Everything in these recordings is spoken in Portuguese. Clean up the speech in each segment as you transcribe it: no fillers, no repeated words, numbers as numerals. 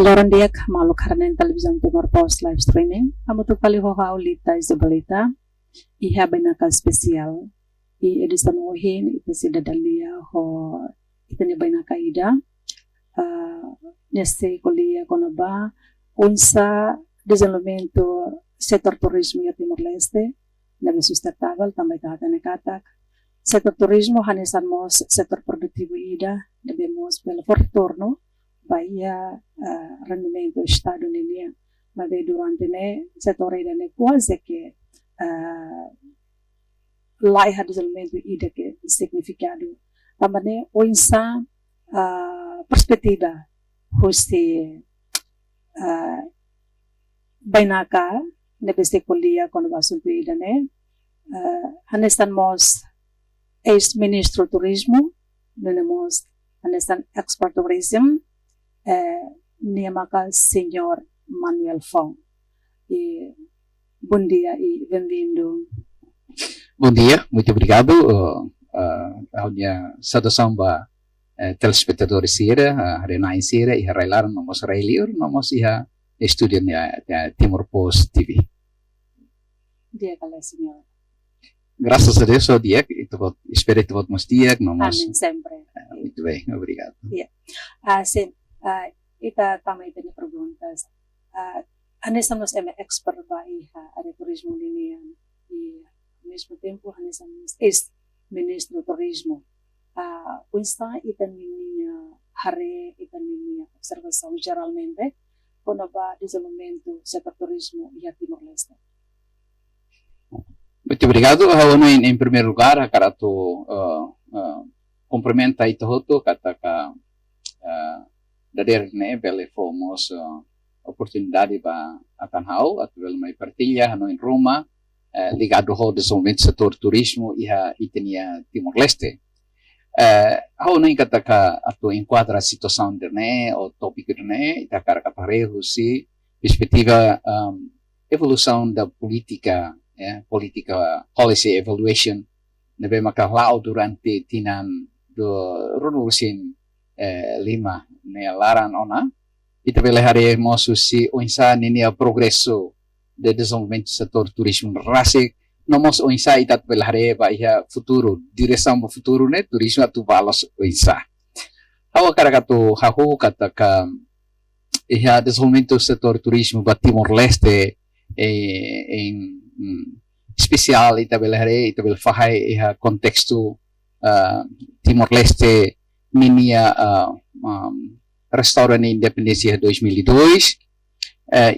Lorong dia malu karena televisão Timor Post live streaming. Kamu tuh kali hoha ulita isbalita. Iha banakal spesial. I edison ohin itu sida dalia ho itu ni banaka ida. Nesse kuliah konaba unsa desenvolvimento setor turismo ya Timor Leste nabe sustentável também tá katak. Setor turismo hanesamos setor produtivo ida devemos pelo retorno bahia rendimento estado nele mas durante ne setor ida ne quase que laiha desenvolvimento ida que significado também unsa perspektiva hoste bainaka nebeste kuliah quando basunto ida ne hanesamos ex-ministro turismo tenemos hanestan expert tourism niamaka senhor Manuel Fong e bom dia e bem-vindo. Bom dia, muito obrigado a minha saudação para telespectadores sira, Renai sira e Railar nomos Railior, nomos iha estúdio de Timor Post TV. Dia kala senhor. Graças a Deus, o dia, espero que vamos dia, nomos. Amém, sempre. Muito bem, obrigado. Sim, ita também tem perguntas. Hanesamos expert ba iha ada turismo linear e ao mesmo tempo hanesamos ex-ministro turismo. Unsta ita minha hare ita minha observação geralmente quando va desenvolvimento setor turismo e Timor Leste. Muito obrigado. Em primeiro lugar, cara tu cumprimenta itu hoto kata ka dader ne bele fomos oportunidade para akan hau atau bele mai partilha no em Roma ligado ao desenvolvimento setor turismo e a itenia Timor Leste. Hau nem kata ka atau enquadra a situação de ne o tópico de ne ita cara kapareho si perspectiva evolução da política política policy evaluation nebe makalau durante tinan do revolution 5 ne laran ona ita bele hari mosu si onsa nini progresso de desenvolvimento setor turismo rasik nomos onsa ita bele hari ba ia futuro direção do futuro ne turismo atu balos onsa hawa karakato hahu kataka ia desenvolvimento setor turismo ba Timor Leste em especial ita bele hari ita bele fahai ia contexto Timor Leste minia restaurante independência 2002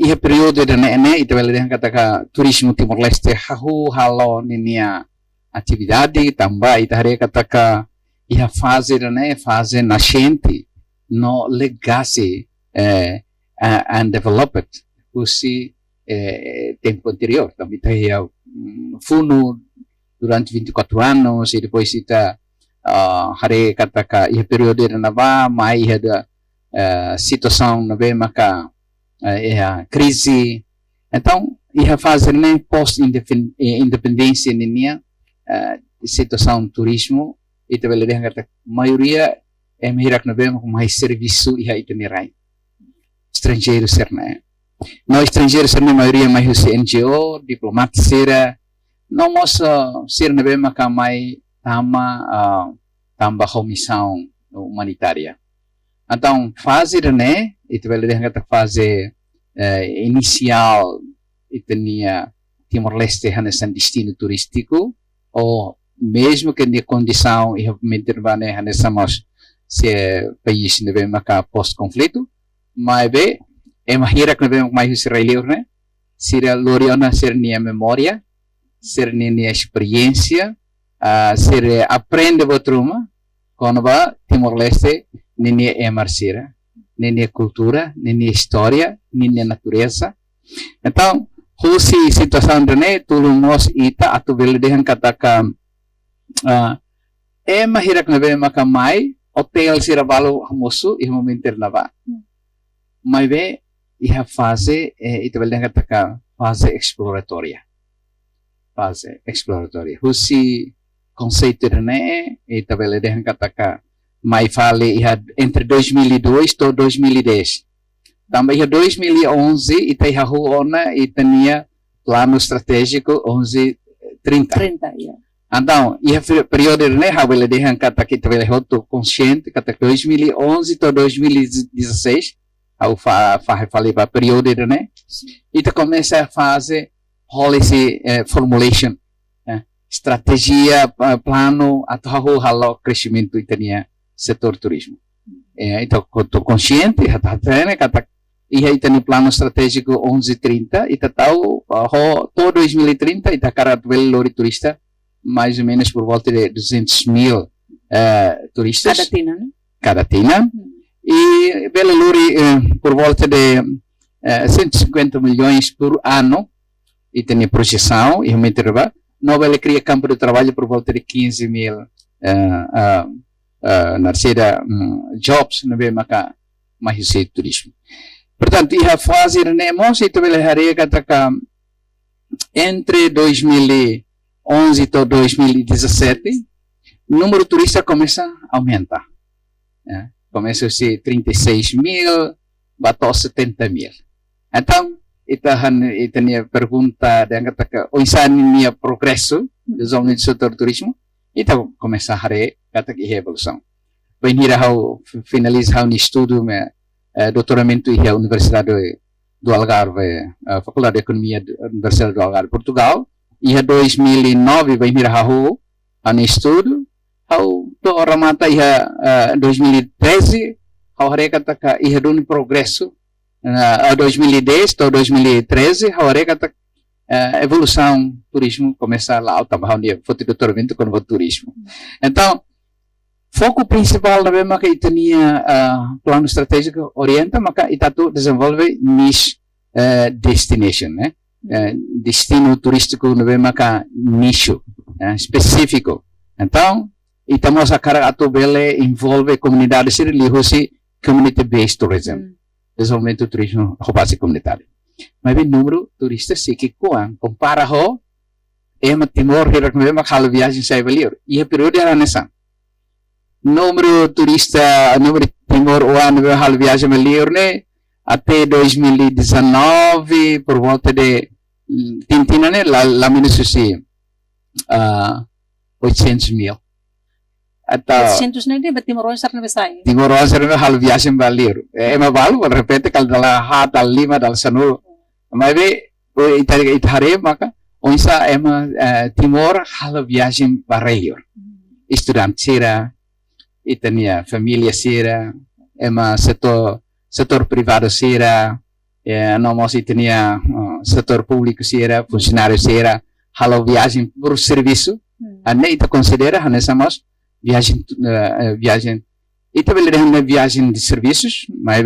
ia período de nene ita bele dengan kata turismo Timor Leste hahu halo minia atividade tambah ita hari kata ia fase de fase nascente no legacy and developed usi tempo anterior também ia funo durante 24 anos e depois ita hari kata ia período de nava mai ada situação na bem maka crise então ia fazer nem post independência ninia situação turismo e também dia kata maioria mirak na bem mais serviço ia itinerai estrangeiro serna no estrangeiro serna maioria mais NGO diplomat sera nomos ser na bem maka mai tambah comissão humanitária. Então, fase né, itu bela kata fase inicial itu nia Timor Leste hanesan destino turístico ou mesmo que de condição e metervane hanesamos se país nebe maka post conflito, mas be mahira que nebe mais israelio né, sira loriona ser nia memória, ser nia experiência ser aprende botruma quando va Timor Leste nini emarcira nini cultura nini história nini natureza então husi situação de tulungos ita atu bele dehan kataka mahirak na be makamai hotel sira balu hamosu e momenter na ba mai be iha fase ita bele dehan kataka fase exploratória husi conceito né e tabela de kataka mai fale entre 2002 e 2010 Também em 2011, ita ia ona e tinha plano estratégico 1130. 30, yeah. Então, e o período né, ele deixa kata que ele roto consciente kata 2011 to 2016, ao falei para período né, e começa a fazer policy formulation, estratégia, plano, ato halo crescimento itania setor turismo. Então, estou consciente, né, kata e aí tem plano estratégico 1130 e tal, todo 2030 e tá cara do turista mais ou menos por volta de 200.000 turistas. Cada tina. E Belo Luri por volta de 150 milhões por ano. E tem projeção, e realmente não ele cria campo de trabalho por volta de 15.000 na terceira jobs, não vê mais de turismo. Portanto, a fase de nemos, e também entre 2011 e 2017, o número de turistas começa a aumentar. Começa a ser 36.000, bateu 70.000. Então, ita minha pergunta, onde está o progresso do zona do setor turismo, então começa a ter a evolução. Vai finalizar um estudo, doutoramento na Universidade do Algarve, Faculdade de Economia da Universidade do Algarve, Portugal, e em 2009 vai mirar um estudo, ao ramata em 2013, ao recata que ia um progresso, 2010 a 2013, ao recata evolução turismo começa lá, estava o doutoramento com o turismo. Então, foco principal na mesma que tinha plano estratégico orienta, mas que itu desenvolve niche destination, né? Destino turístico na mesma que nicho específico. Então, estamos a cara a bele envolve comunidades religiosa, community-based tourism, desenvolvimento do turismo base comunitário. Mas o número de turistas se que compara com Timor, que mesma que a viagem sai valer. E a período era nessa. Número turista, número Timor o ano hal viagem melhor até 2019 por volta de Tintina né lá menos assim 800.000 até 800 né de Timor ser na sai Timor ser hal viagem melhor mas vale de repente kalau dalam hat al lima dal sanul mas itare maka onsa Timor hal viagem melhor estudante será e tinha família será setor privado será não mais tinha setor público será funcionário será halo viagem por serviço ane itu considera nessa mas viagem itu beleza viagem de serviços mas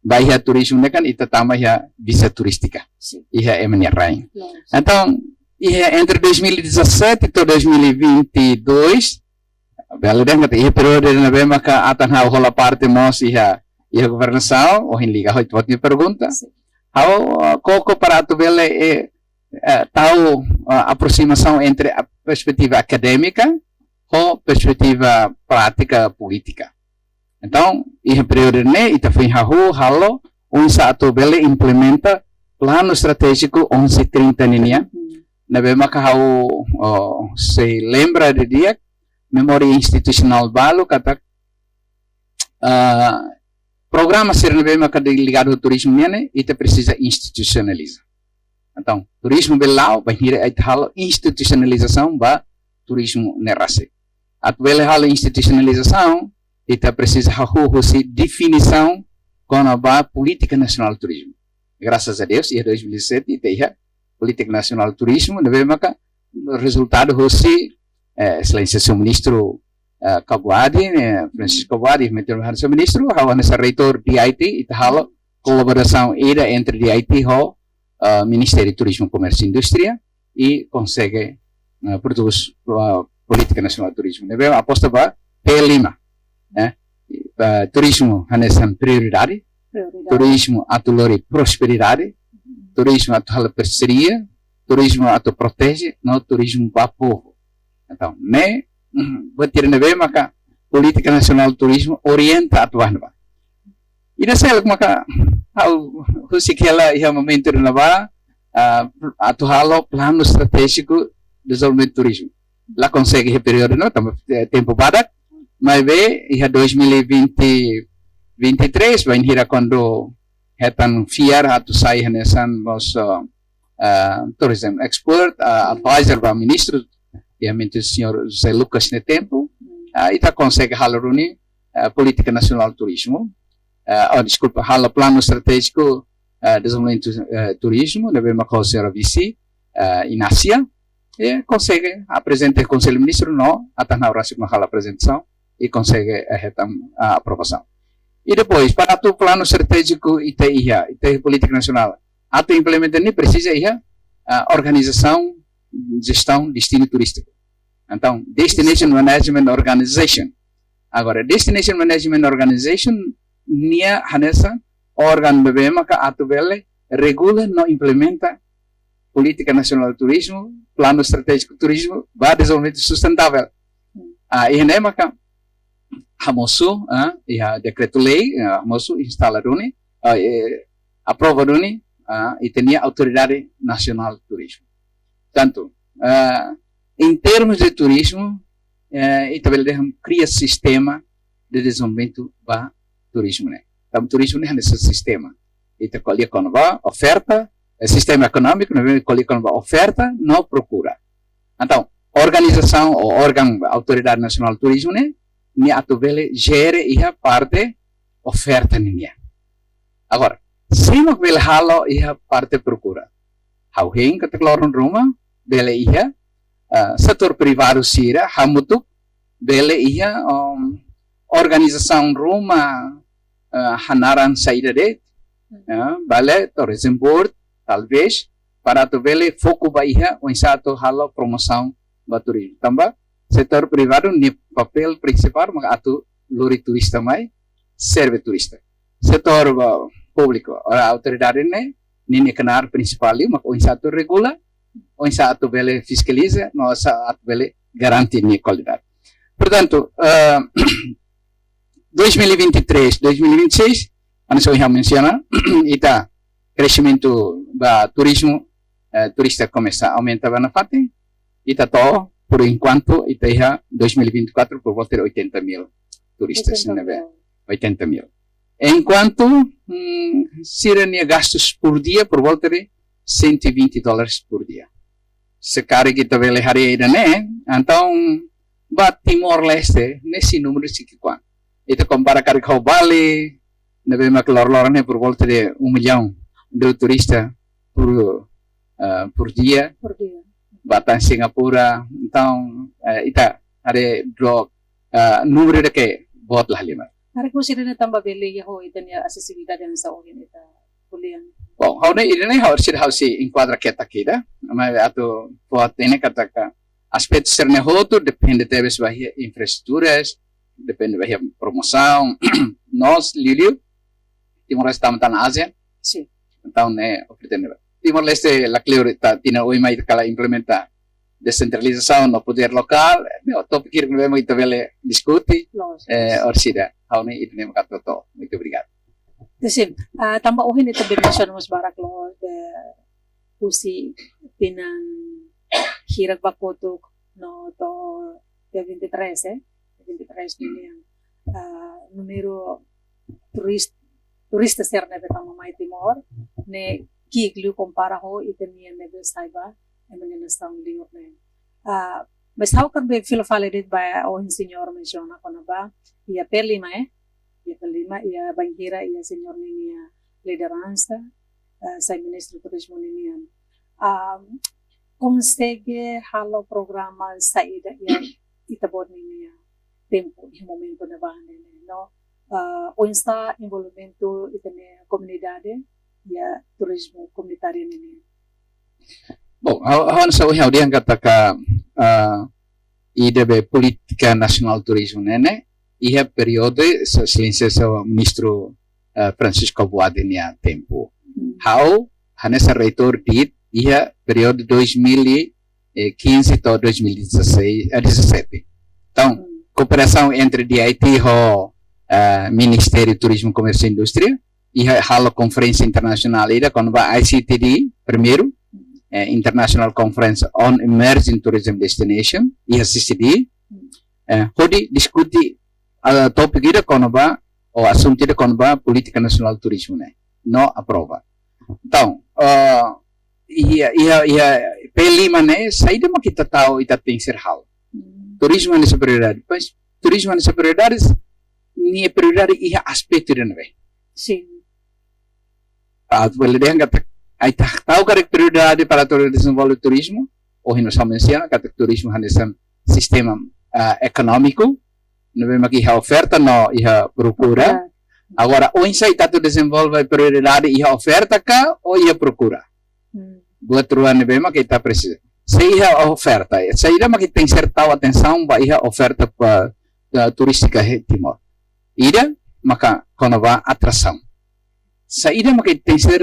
vai turismo kan itu tambah visa turística e é rain então entre 2017 e 2022 Beleza, que período na bema que atanha rola parte nós e a governação ou em liga hoje pode pergunta how coco para tu bele tal aproximação entre a perspectiva acadêmica ou perspectiva prática política. Então, em período né ita foi halo saat bele implementa plano estratégico 1130 ninya na bema que se lembra de dia memória institucional balo kata programa ser ligado ao turismo né itu precisa institucionalizar. Então turismo belau vai ir hal institucionalização ba turismo nerase. Atuele hal institucionalização itu precisa se definição com a política nacional do turismo. Graças a Deus em 2017 itu política nacional do turismo deve maka resultado se Excelência seu ministro Kabuadi, Francisco Kabuadi, seu ministro, nessa reitor DIT, e tal colaboração entre DIT e Ministério do Turismo, Comércio e Indústria e consegue produz política nacional de turismo. Deve aposta para P5, turismo nessa prioridade, turismo atulori prosperidade, turismo atual parceria, turismo atu protege, não turismo para povo. Então, né, bater na bem, maka política nacional do turismo orienta a atuar. Ida sel maka how husikela ia momento na ba atu halo plano estratégico de desenvolvimento do turismo. Lá consegue esse período não, tempo badak, mas ve ia 2023 vai hira quando hetan fiar atu sai nesan bos tourism expert advisor ba ministro realmente o senhor José Lucas ne tempo ita consegue haloruni política nacional do turismo desculpa hala plano estratégico desenvolvimento turismo deve uma coisa visi em Ásia e consegue apresentar o conselho ministro não até na hora uma hala apresentação e consegue a aprovação e depois para o plano estratégico ita política nacional até implementar nem precisa organização gestão destino turístico então destination management organization agora destination management organization nia hanesa órgão bebê maka atubele regula não implementa política nacional de turismo plano estratégico de turismo para desenvolvimento sustentável e nem maka hamosu decreto lei hamosu instala duni aprova duni e tinha autoridade nacional de turismo tanto em termos de turismo e também cria sistema de desenvolvimento para turismo né então turismo né nesse sistema e te colhe com a oferta sistema econômico não colhe com a oferta não procura então organização ou órgão autoridade nacional de turismo né ni atubele gere ia parte oferta niya agora se não bele halo ia parte procura how hing katakloron ruma bele ia setor privado sira hamutuk bele ia organização ruma hanaran saída de bale tourism board talvez para tu bele foco bahia o insato halo promoção baturismo tambah setor privado ni papel principal maka atu luri turista mai serve turista setor público a autoridade ni kenar principal maka o insato regula o insato bele fiscaliza no insato bele garanti ni qualidade portanto 2023 2026 ano só menciona ita crescimento ba turismo turista começa a aumentar na parte ita to por enquanto ita 2024 por volta de 80.000 turistas 80.000 enquanto seria gastos por dia por volta de $120 por dia se cara que também leharia né então ba Timor-Leste nesse número de quanto ita compara com Bali nebe maklor né por volta de 1 milhão de turistas por dia Batam Singapura então ita ada drog número de que bot lah lima. Hari ko sila na tamba beli yaho ita niya accessibilidad yang sa ohin ita kulian. Bom, how ne ida ne how sir how si enquadra kita kida, mas ato pot ne kata ka aspecto ser ne hoto depende teves bahia infraestruturas, depende bahia promoção, nós Liliu Timor-Leste estamos na Ásia. Sim. Então né pretende Timor-Leste la clarita tina oi mai kala implementa descentralização no poder local meu to pikir que vemos itavele discuti orsida how ne itne makato muito obrigado Desin tamba uhin ito binasyon mas barak lo pusi tinan hirag bakotok no to 23 million numero turista ser na betang mamay Timor ne kiglu compara ho itenia nebe saiba emenena stang liot ne mas how can be feel validated by ohin senyor menciona kono ba ia perlima ia banhira ia senyor ninia liderança sa ministro turismo ninia consegue halo programa saída ia itabod ninia tempo e momento na ba no o insta envolvimento itene comunidade ya turismo komunitaryo nini. Bom, awan sa uhaw diyan kataka IDB Politika Nasional Turismo nene, iha periode sa silencio sa ministro Francisco Boade niya tempo. How hanesa reitor dit iha periode 2015 to 2017. Então, cooperação entre DIT ho Ministério Turismo, Comércio e Indústria, e a conferência internacional ida quando vai ICTD primeiro, International Conference on Emerging Tourism Destination, e a CCD, onde discute a tópico ida quando vai, o assunto ida quando vai Política Nacional de Turismo, né? Não aprova. Então, P5, né? Saída mas kita tahu ita tem ser hal. Turismo é prioridade. Mas turismo é prioridade, ni prioridade ia aspecto ida nave. Sim. Boleh dia kata, ai tahu que prioridade para todo desenvolver turismo, ou hino sa menciona kata turismo hanesan sistema econômico, nave mas ia oferta no ia procura. Agora, ou insa ita tu desenvolve prioridade ia oferta ka ou ia procura. Buat ruang ni bema kita precisa. Saya oferta, saya mak kita insertau atenção ba ia oferta para turística Timor. Ida maka kono ba atração. Saída mak kita inser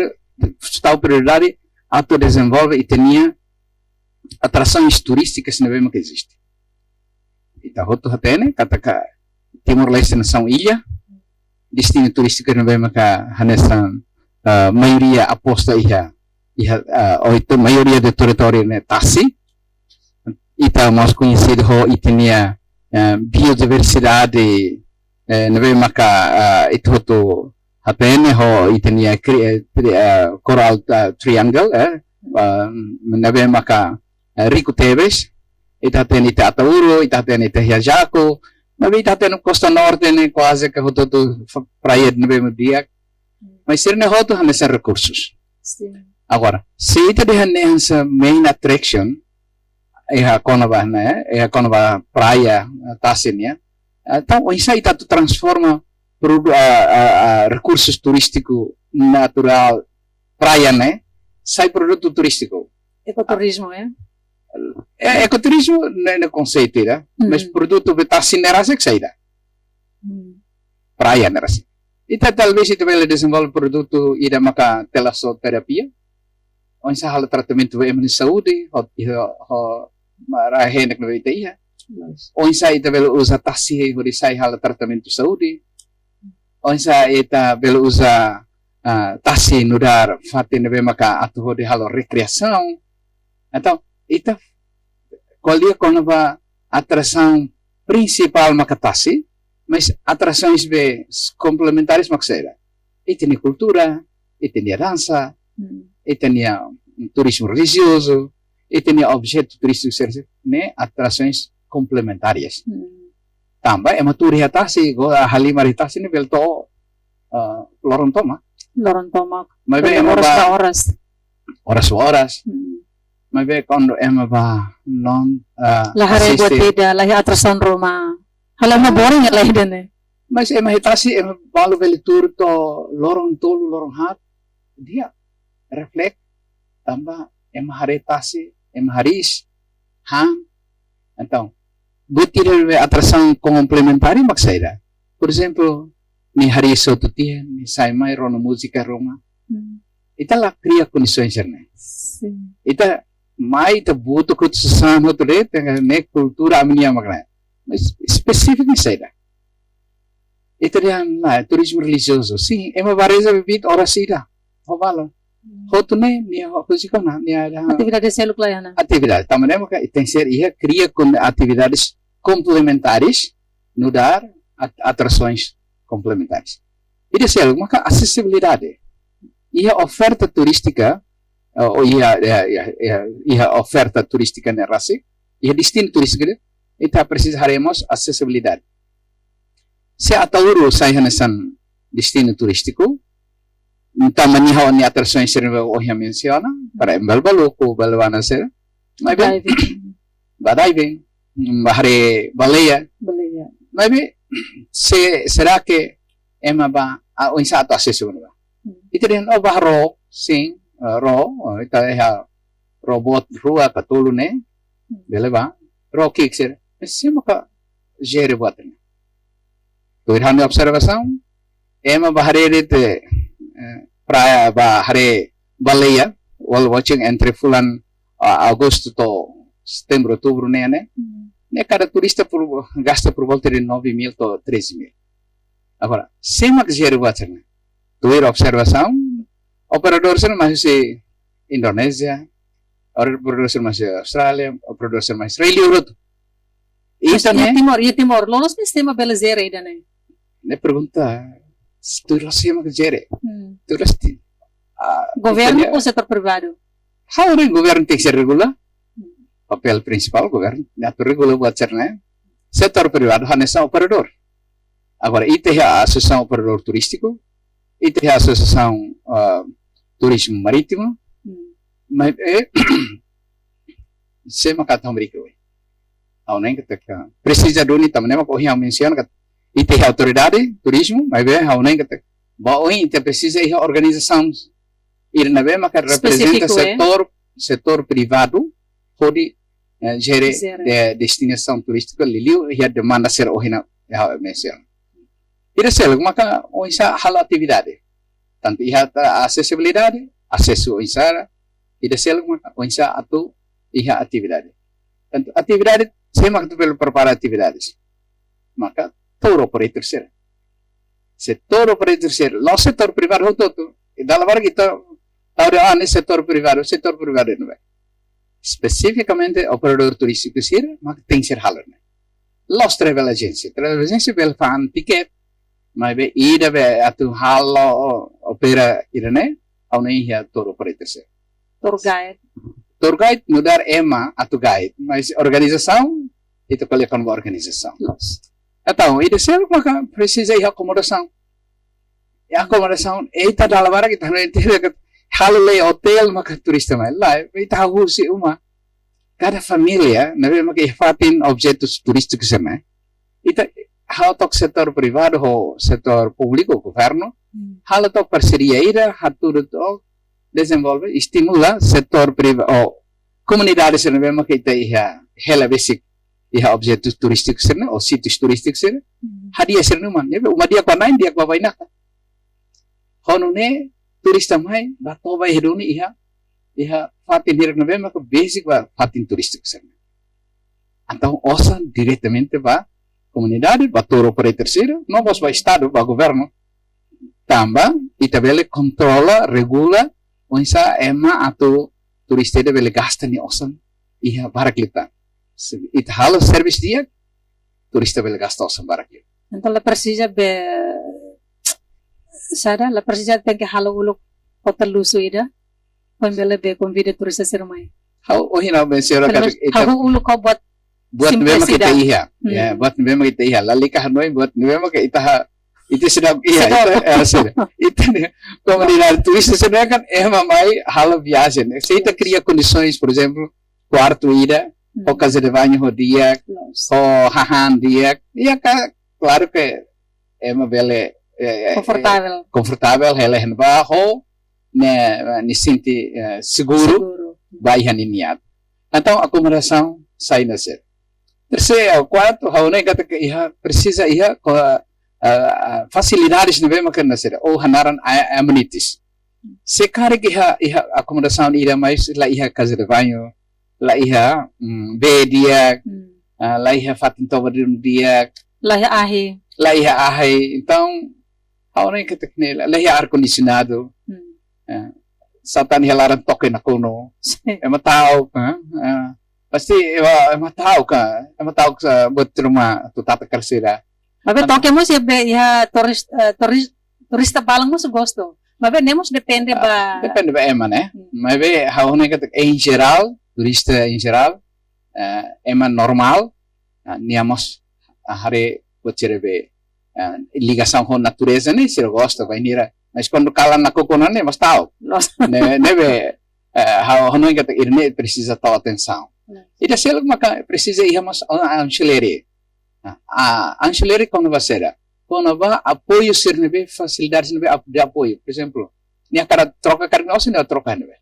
tahu prioridade auto desenvolve e tinha atrações turísticas na bema que existe. Ita hotu hatene kata ka Timor Leste nação ilha, destino turístico na bema ka hanesan maioria aposta ia ou então maioria do território né Tassi ita mais conhecido e tinha biodiversidade na vez maca itu tu hatene e tinha coral triangle na vez maca Rico Teves ita tem ita Atauro ita tem ita Hiajaco na vez ita tem Costa Norte né quase que tu praia na vez dia mas ser né hotu hanesan recursos. Sim. Agora, se ita dihan sa main attraction, quando vai praia Tassi, então isa ita tu transforma recursos turísticos natural praia, né? Sai produto turístico. Ecoturismo, é? Ecoturismo não é conceito, né? Mas produto de Tassi não era assim que sai. Praia não era assim. Ita talvez ita vai desenvolver produto ida maka telesoterapia. Ou sa hal tratamento de saúde, ou marahen na ita iya. Ou sa ita belo usa Tassi, ou sa hal tratamento de saúde. Ou sa ita belo usa Tassi nudar fatin na maka ato de hal recreação. Então, ita qual dia quando va atração principal maka Tassi, mas atrações complementares maksera. Ita ni cultura, ita ni dança, e tinha turismo religioso, e tinha objetos turísticos, né, atrações complementares. Também é uma turismo Tassi, a Halimari Tassi ni belto lorong toma. Mas bem horas. Mas bem quando é uma non lahare buat beda, lahi atrasan Roma. Halama boring lahi dene. Mas é uma Tassi, é balu beli tur to lorong tolu lorong hat dia reflect tambah hari Tassi, haris, então, butir atração complementar maksudnya. Por exemplo, ni hari Soto Tia, ni Saimai Rono Música Roma, italah cria condições né. Ita mai ta butuh khususan hotu de ne cultura amnia makna. Mas específico isso aí. Ita dia turismo religioso, sim, é uma vareza bebida ora sida. Hovalo. Hotu ne ni físico na ni ada atividades celular. Atividade, também maka tem ser ia cria com atividades complementares no dar atrações complementares. E de ser maka acessibilidade. Ia oferta turística ou ia oferta turística na rasi, ia destino turístico, ita precisaremos acessibilidade. Se atauro saya nesan destino turístico, também há atrações que eu menciona para embalbaluco, balwana ser, mas bem, badiving, bahare baleia, mas bem, será que é uma o insato acessível? Itu din bahro sing ro ita é robot rua katulu ne, beleza? Ro kikser, se maka gere buatnya. Tuhan observação, é uma bahare de praia bahare baleia, while watching entre fulan agosto to setembro, outubro né, cada turista gasta por volta de 9.000 to 13.000. Agora, sem que gere buat sana. Tuir observação, operador sana masih si Indonesia, operador sana masih Australia, operador sana masih Israel urut. Mas Isso né? e Timor, lolos sistema belezera ainda, né? Ne pergunta, tu rasa que gere, tu rasti. Governo ou setor privado? How o governo tem que ser regular? Papel principal governo, atur regular buat sana. Setor privado hanya operador. Agora, itu é a Associação Operador Turístico, itu é a Associação Turismo Marítimo, mas saya makata mereka. Ao nem que precisa do ni também, mas corria menciona que itu é a autoridade turismo, mas ao nem que bahwa itu precisa é a organização ir na vez que representa setor privado, pode gerir destinação turística, liliu e a demanda ser ohina ya menciona. Ida sel maka o isa hal atividade. Tanto iha acessibilidade, acesso isa ida sel maka o isa atu iha atividade. Tanto atividade sema que tu pelo preparar atividades. Maka tour operator ser. Setor operator ser, lo setor privado todo. E dalam hal kita tahu ane setor privado não é. Especificamente operador turístico ser, maka tem ser hal. Los travel agency bel fan ticket mas be ida be atu halo opera irane au nei ya tour operator se tour guide mudar ema atu guide mas organização itu kali kan organização então ida se maka precisa ir acomodação e acomodação eta dalam kita não entende que halo le hotel maka turista mais lá eta husi uma cada família nabe maka ihfatin objetos turísticos sama ita hal tok setor privado ho setor público governo hal tok parceria ira hatur tok desenvolve estimula setor privado o comunidade se nabe maka ita iha hela basic iha objetos turísticos serna o sítios turísticos serna hadia serna man nebe umadia kwa nain dia kwa bainaka hono ne turista mai batoba hiruni iha fatin hirak nabe maka basic ba fatin turístico serna então osa diretamente ba comunidade, ba tour operator ser, não vos ba estado, ba governo tamba itabele controla, regula onsa ema atau turista debele gasta ni osan iha baraklita it halo service dia turista bele gasta osan baraklita então la precisa be sada la precisa tem que halo uluk hotel lusu ida pembele be convida turista ser mai how ohina be sera kat halo uluk ko buat memang kita iya ya buat memang kita iya lalika hanoi buat memang kita itu sudah iya itu comunidade turista sudah kan mai halo biasa se kita cria condições por exemplo quarto ida ou casa de banho ho dia ou hahan dia iya claro que bele confortável ela henba ho ne sente seguro vai haniniat então acomodação sai nascer terceiro, quarto, haunai kata que ia precisa ia facilidades não vem makan nascer ou hanaran amenities. Sekarang ia acomodação ira mais lá ia casa de banho, lá ia bedia, lá ia fatin tobarin dia, lá ia ahe. Então, haunai kata que lá ia ar condicionado. Satan helaran toque na kuno. Tahu, pasti tahu ka buat rumah tu tata karsira. Mas toque mo siya ya turista balang mo sa gosto. Mas nemos depende ba eman Mas haunai kata em geral, turista em geral, eman normal, niamos hari buat cerebe ligação com natureza nem se gosta vai nira. Mas quando kalan na kukunan mas tahu. Nebe haunai kata irne precisa tal atenção. E da selo maka precisa ir mas ancillary. Ancillary quando vai ser? Quando vai apoio ser nebe facilidades nebe de apoio. Por exemplo, ni akara troca carne ou se não troca nebe.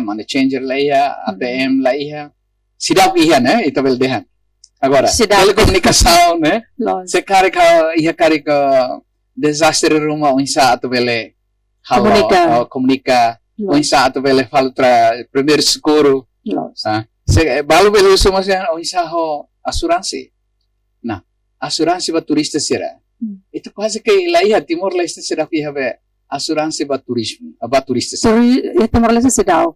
Money changer lá ia, ATM lá ia. Sidap ia, né? Itu bel dehan. Agora, telecomunicação, né? Se carrega ia carrega desastre rumah unsa atau bele comunica unsa atau bele faltra primeiro seguro se balu bele uso mas unsa ho asuransi nah asuransi ba turista sira. Itu quase que lá Timor-Leste será que have asuransi ba turismo, ba turista sira. So, Timor-Leste se daog.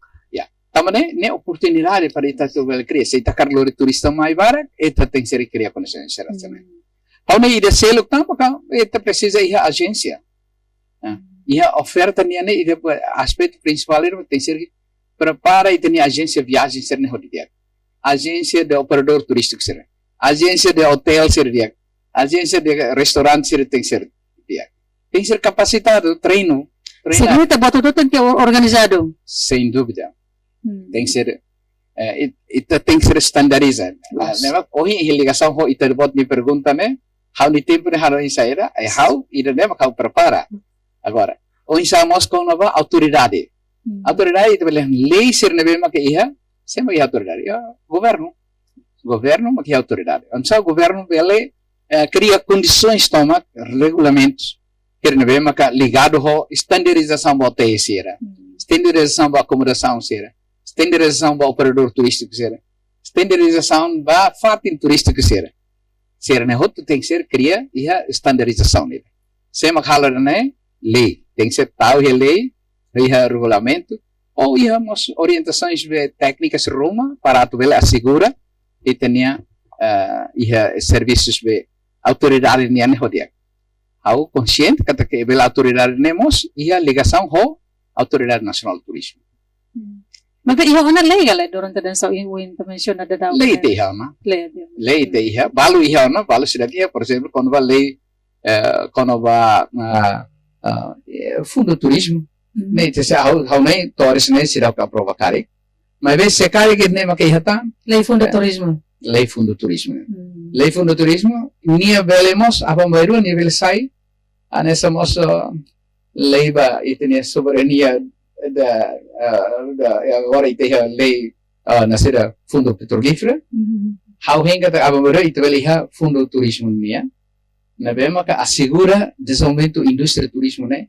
Tamane ne oportunidade para ita tu vel cria. Se ita carlo de turista mai barak, ita tem ser cria conexão internacional. Hauna ida selo tampa ka, ita precisa ir agência. Ia oferta niane ida aspecto principal era tem ser prepara e tem agência viagem ser ne hodiak. Agência de operador turístico ser. Agência de hotel ser dia. Agência de restaurante ser tem ser dia. Tem ser capacitado, treino. Seguro boto tudo que organizado. Sem dúvida. Tem que ser tem que ser standardizado. Hoje em ligação ho ita bot me pergunta né, how ni tempo ne haro insaira, how ida ne how prepara. Agora, hoje estamos com nova autoridade. Autoridade itu boleh lei ser nebe mak iha, sema iha autoridade. Governo mak iha autoridade. Ansa governo boleh cria condições toma regulamentos que nebe mak ligado ho standardização ba hotel sera. Standardização ba acomodação sera. Standardização ba operador turístico sera. Standardização ba fatin turístico sera. Sera ne hotu tem que ser cria iha standardização nele. Sema halar ne lei. Tem que ser tal lei, iha regulamento, ou iha orientações técnicas Roma para a tu vela assegura e tenha iha serviços de autoridade niane hodiak. Au consciente kata que bela autoridade nemos iha ligação ho autoridade nacional do turismo. Mas iha ona legal durante dan sa iwin mention ada daw. Lei te iha na. Lei te iha, balu iha na, balu sida iha, por exemplo, quando vai lei quando vai fundo turismo, nem te se how nem toris nem sida ka prova kare. Mas vez se kare que nem makai hata. Lei fundo turismo. Lei fundo turismo. Lei fundo turismo, nia velemos apa baru nível sai, anesamos lei ba itenia soberania da agora iteha lei nasira fundo petrolífero. How henga ta apa baru itu veliha fundo turismo nia. Na bema ka assegura desenvolvimento indústria turismo né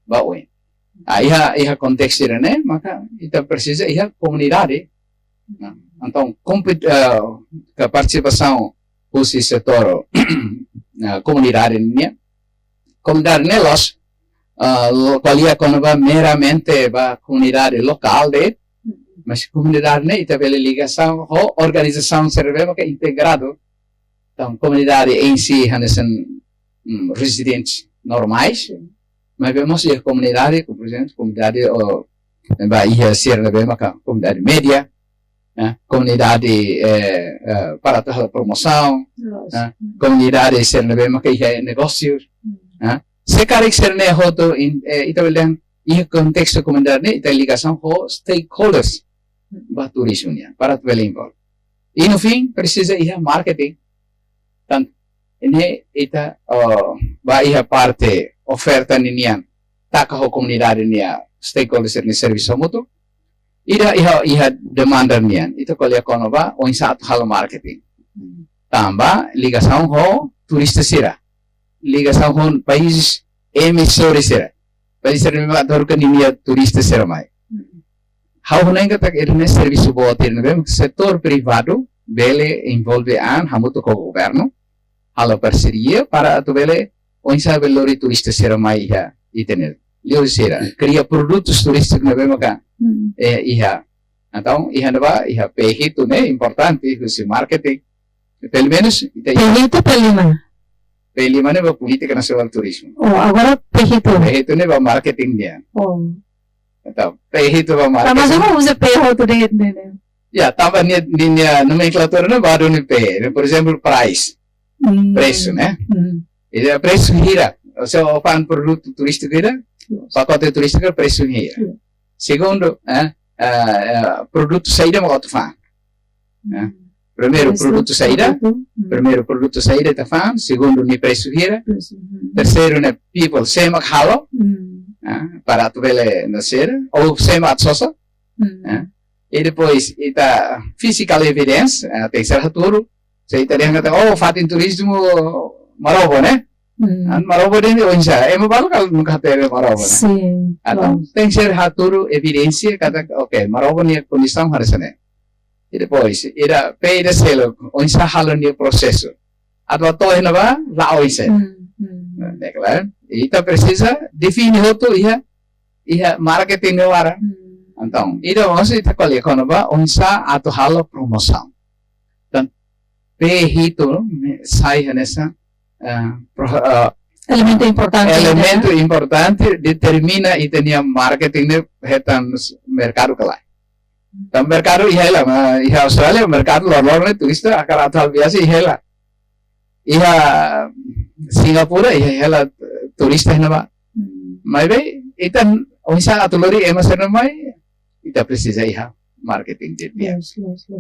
baoen. Iha contexto né, maka ita precisa iha comunidade. Então, a participação do setor comunidade né, comunidade nelos, qual é quando vai meramente a comunidade local de, mas comunidade né, ita bela ligação, organização serve que integrado. Então, comunidade em si, são residentes normais, mas vemos a comunidade, por exemplo, comunidade ia ser a comunidade média, comunidade para a promoção, comunidade ser que negócios. Se quer ser nehoto em contexto comunidade, ita ligação com stakeholders para turismo, para o envolver. E no fim, precisa ir marketing. Tanto ini ita vai a parte oferta nian tak ho comunidade nia stakeholders ni serviço mútuo iha demanda nian itu kolya kono ba o satu hal marketing tamba ligação ho turista sira ligação ho país emissores sira país sira memang ator kan nia turista sira mai how nenga tak irne serviço bo ter no setor privado bele envolve an hamuto ko governo halo parceria para tu vele onsa velori turista sera mai iha itener leo sera cria produtos turísticos na bema ka iha então iha naba iha pehito né importante esse marketing pelo menos Pehito pelima né política nacional do turismo agora pehito né marketing dia então pehito marketing mas eu usa pehito né ya tava niya nomenclatura né baru ni pe por exemplo price preço, né? E o preço gira. O seu produto turístico gira, pacote turístico preço gira. Segundo, produto saída mau tu fan. Primeiro produto saída tá fan. Segundo, ni preço gira. Terceiro, né people semak halo para tu vele nascer ou semak sosa. E depois, ita physical evidence, tem que ser raturo. Saya tadi yang kata, fatin turismo Marobo, né? Marobo din onsa. Mabalo kalau mengkata Marobo. Sim. Atau tem ser haturu evidência kata, Marobo ni condição harusnya. E depois, ira pede selo, onsa halo ni processo. atuatoy na ba, laoy se. Claro? Ita precisa definir outro iha marketing no ara. Então, ida vamos ita qual kono ba onsa ato halo promoção. Então, perito sai nessa Elemento importante. elemento importante determina itenia marketing ne hetan mercado kalai. Então, mercado iha Australia mercado lor ne turista akar atal biasa iha Singapura iha turista na ba. Mas bem, itan onsa ato lori emasana mai ita precisa iha marketing dia.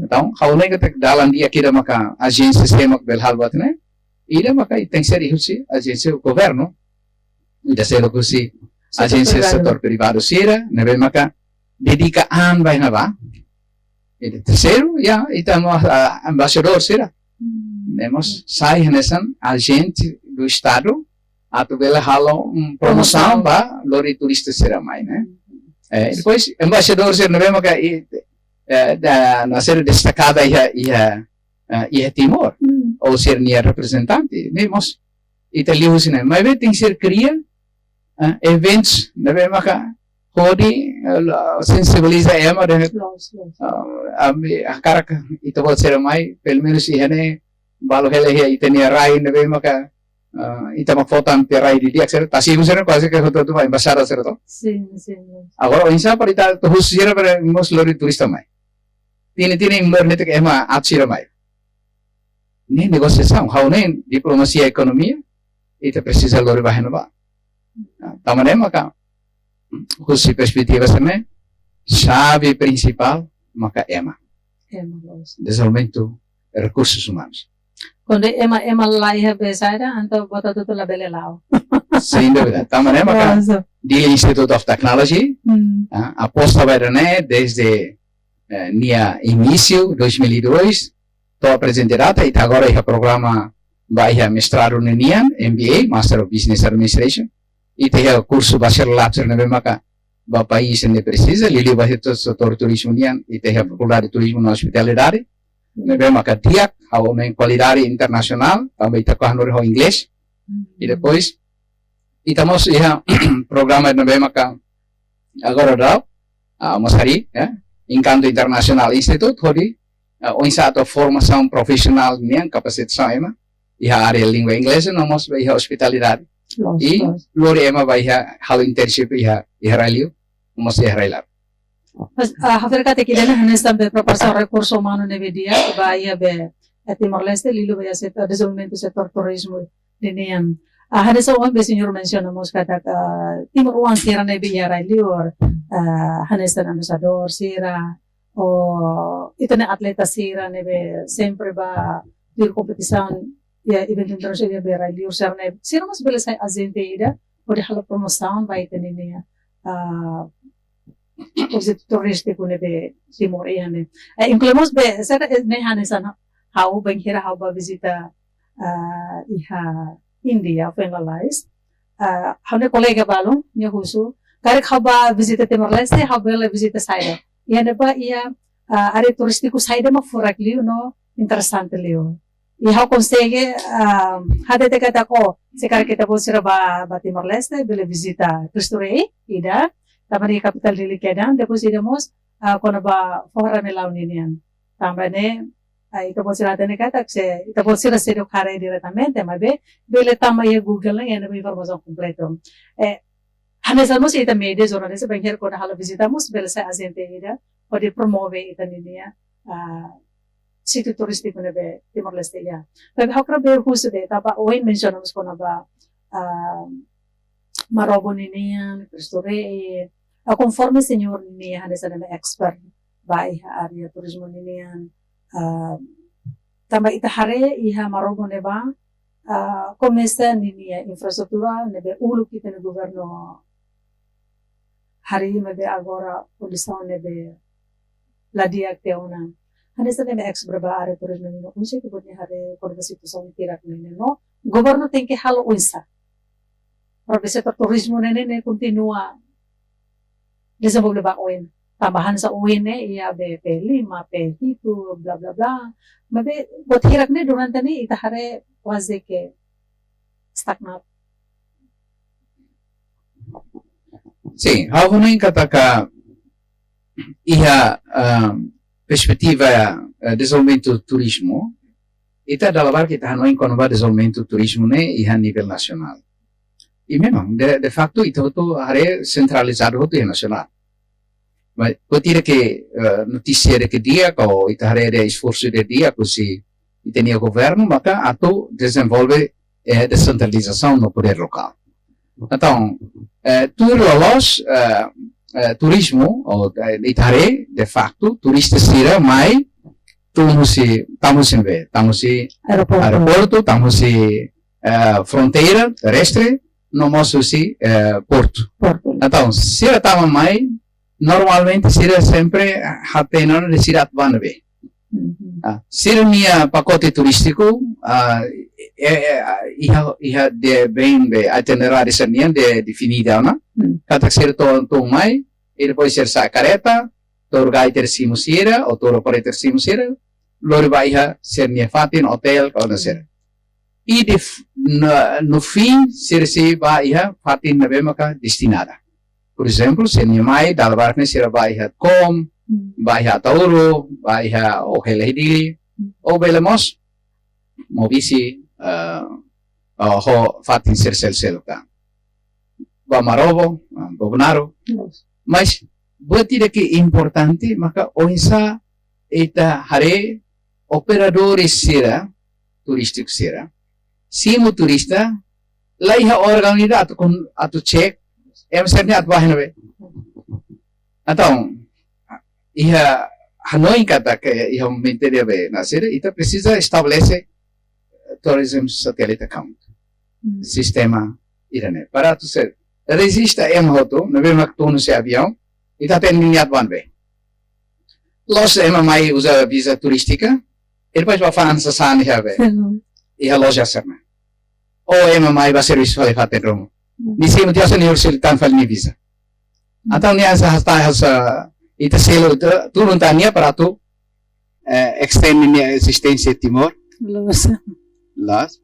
Então, haulai que dalam dia kira maka agência semak belhal buat ne. Ida maka tem que ser isso agência do governo. Ida ser o que agência setor privado sira, nebe maka dedikaan vai na ba. E terceiro, ya, estamos embaixador sira. Temos sai nesan agente do estado atu bela halo promoção ba lori turista sira mai, né? Depois embaixador sira nebe maka da nascer destacada ia Timor ou ser nia representante, nemos italianos né, mas tem que ser cria eventos, nebe maka Hodi sensibiliza ema de a cara itu buat seramai, pelo menos ihane balu hele ia itenia rai nebe maka ita mak fotan te rai di dia ser tasi usera quase que hoto tu vai embasada ser to. Sim. Agora insa para ita tu husira para mos lori turista mai. Tini mor nete que ema atsira mai. Ni negociação, haunen diplomacia economia, ita precisa lori bahena ba. Tamane maka Husi perspectiva também, chave principal, maka EMA. Desenvolvimento de recursos humanos. Quando EMA lá ia besada, então bota tudo lá belelau. Sem dúvida. Também maka di Institute of Technology, aposta vai desde nia início 2002, estou apresentada e agora o programa vai mestrado no NIAN, MBA, Master of Business Administration. E tem o curso bacharelato na maka ba país ne precisa lili ba hito setor turismo nian e tem a faculdade de turismo na hospitalidade ne maka tiak ao na qualidade internacional também tá com o inglês e depois estamos programa na maka agora dá Masari Encanto Internacional Institute hodi onde formação profissional nian capacitação ema e a área língua inglesa nós vai hospitalidade e lori ema vai halo internship iha railio mos iha railar. Mas haver kate kidana hanes tambe proporção recurso humano nebe dia vai be Timor-Leste lilo vai ser desenvolvimento setor turismo dinian. Hanes o be senhor mencionamos kata Timor uang sira nebe iha railio hanes tan ambassador sira o itane atleta sira nebe sempre ba di competição event internasional berai liur sarna sira mas bela sai agente ida pode hala promoção vai ter niya objetivo turístico nebe Timor ihane incluímos be sara ne hane sana how banhira how ba visita iha India finalize hane colega balong niya husu karek how ba visita Timor-Leste how bela visita saida ihane ba ia are turístico saida ma furak liu no interessante liu e how consegue hade te kata ko sekar kita po sira ba Timor-Leste bele visita Cristo Rei ida tamani capital dili kedan depois idamos kono ba fora me launinian tambane ito po sira tene kata se ito po sira se kare diretamente ma bele tama ya Google na yan may informação completo hanesamos ita media jornalista bangher kono hala visitamos bele sa agente ida pode promove ita ninia sitio turístico nebe Timor-Leste ya. Pero hakra be huso de tapa oin mencionamos ko na ba marobo niya Cristo Rei conforme senhor niya hanesa na expert ba iha area turismo niya tamba itahare iha marobo neba começa niya infraestrutura nebe ulu kita no governo hari nebe agora condição nebe la diacteona Hanesa nebe expert ba area turismo niya unsa ko ni hare por situação tirak niya no governo tem que halo unsa para setor turismo nene continua desenvolver ba oin tambahan sa uwi ni iya be P5, P7, bla bla bla. Mabe buat hirak ni durante ni itahare waze ke stuck na. Sim, alguém que ataca ia perspectiva desenvolvimento do turismo, ita dalam hal kita hanoi kono ba desenvolvimento turismo ne ia nível nacional. E memang de facto itu hari centralizado itu nacional. Mas eu tira que notícia de que dia kalau ita hari de esforço de dia que se tinha governo maka atau desenvolve descentralização no poder local. Então, tudo lolos turismo ou itare de facto turistas sira mai estamos em aeroporto, estamos em fronteira terrestre, no moço se porto. Então, sira estamos mais normalmente sira sempre hatena de sira atvanbe. Sira minha pacote turístico ia de bem itinerário sanian de definida, né? Kata sira to mai e depois ser sa careta, tor gai ter simusira ou tor operator simusira, lori vai ser minha fatin hotel kalau ser. E no fim ser se vai fatin na maka destinada. Por exemplo, se minha mãe dalbarne ser vai vai Tauro, vai Ohelehidi, ou belemos, movisi, ho fatin ser selka. Ba Marobo, Bobnaro. Mas, buat tidak que importante, maka oinsa eta hare operadores sira, turístico sira, simu turista, laiha organidade atu cek, emsernya atu bahinabe. Então, ia Hanoi kata que ia menteria be nascer, ita precisa estabelecer tourism satellite account, sistema irane. Para tu ser resista hoto, no vemos que tu no se avião, ita tem linha de banbe. Los mai usa visa turística, e depois vai fazer essa sani have. E a loja serna. Ou mai vai serviço vai fazer romo. Nisi mutia se niur sil tan fal ni visa. Atau ni asa hasta ita selo turun tania para tu extend minha existência Timor. Las,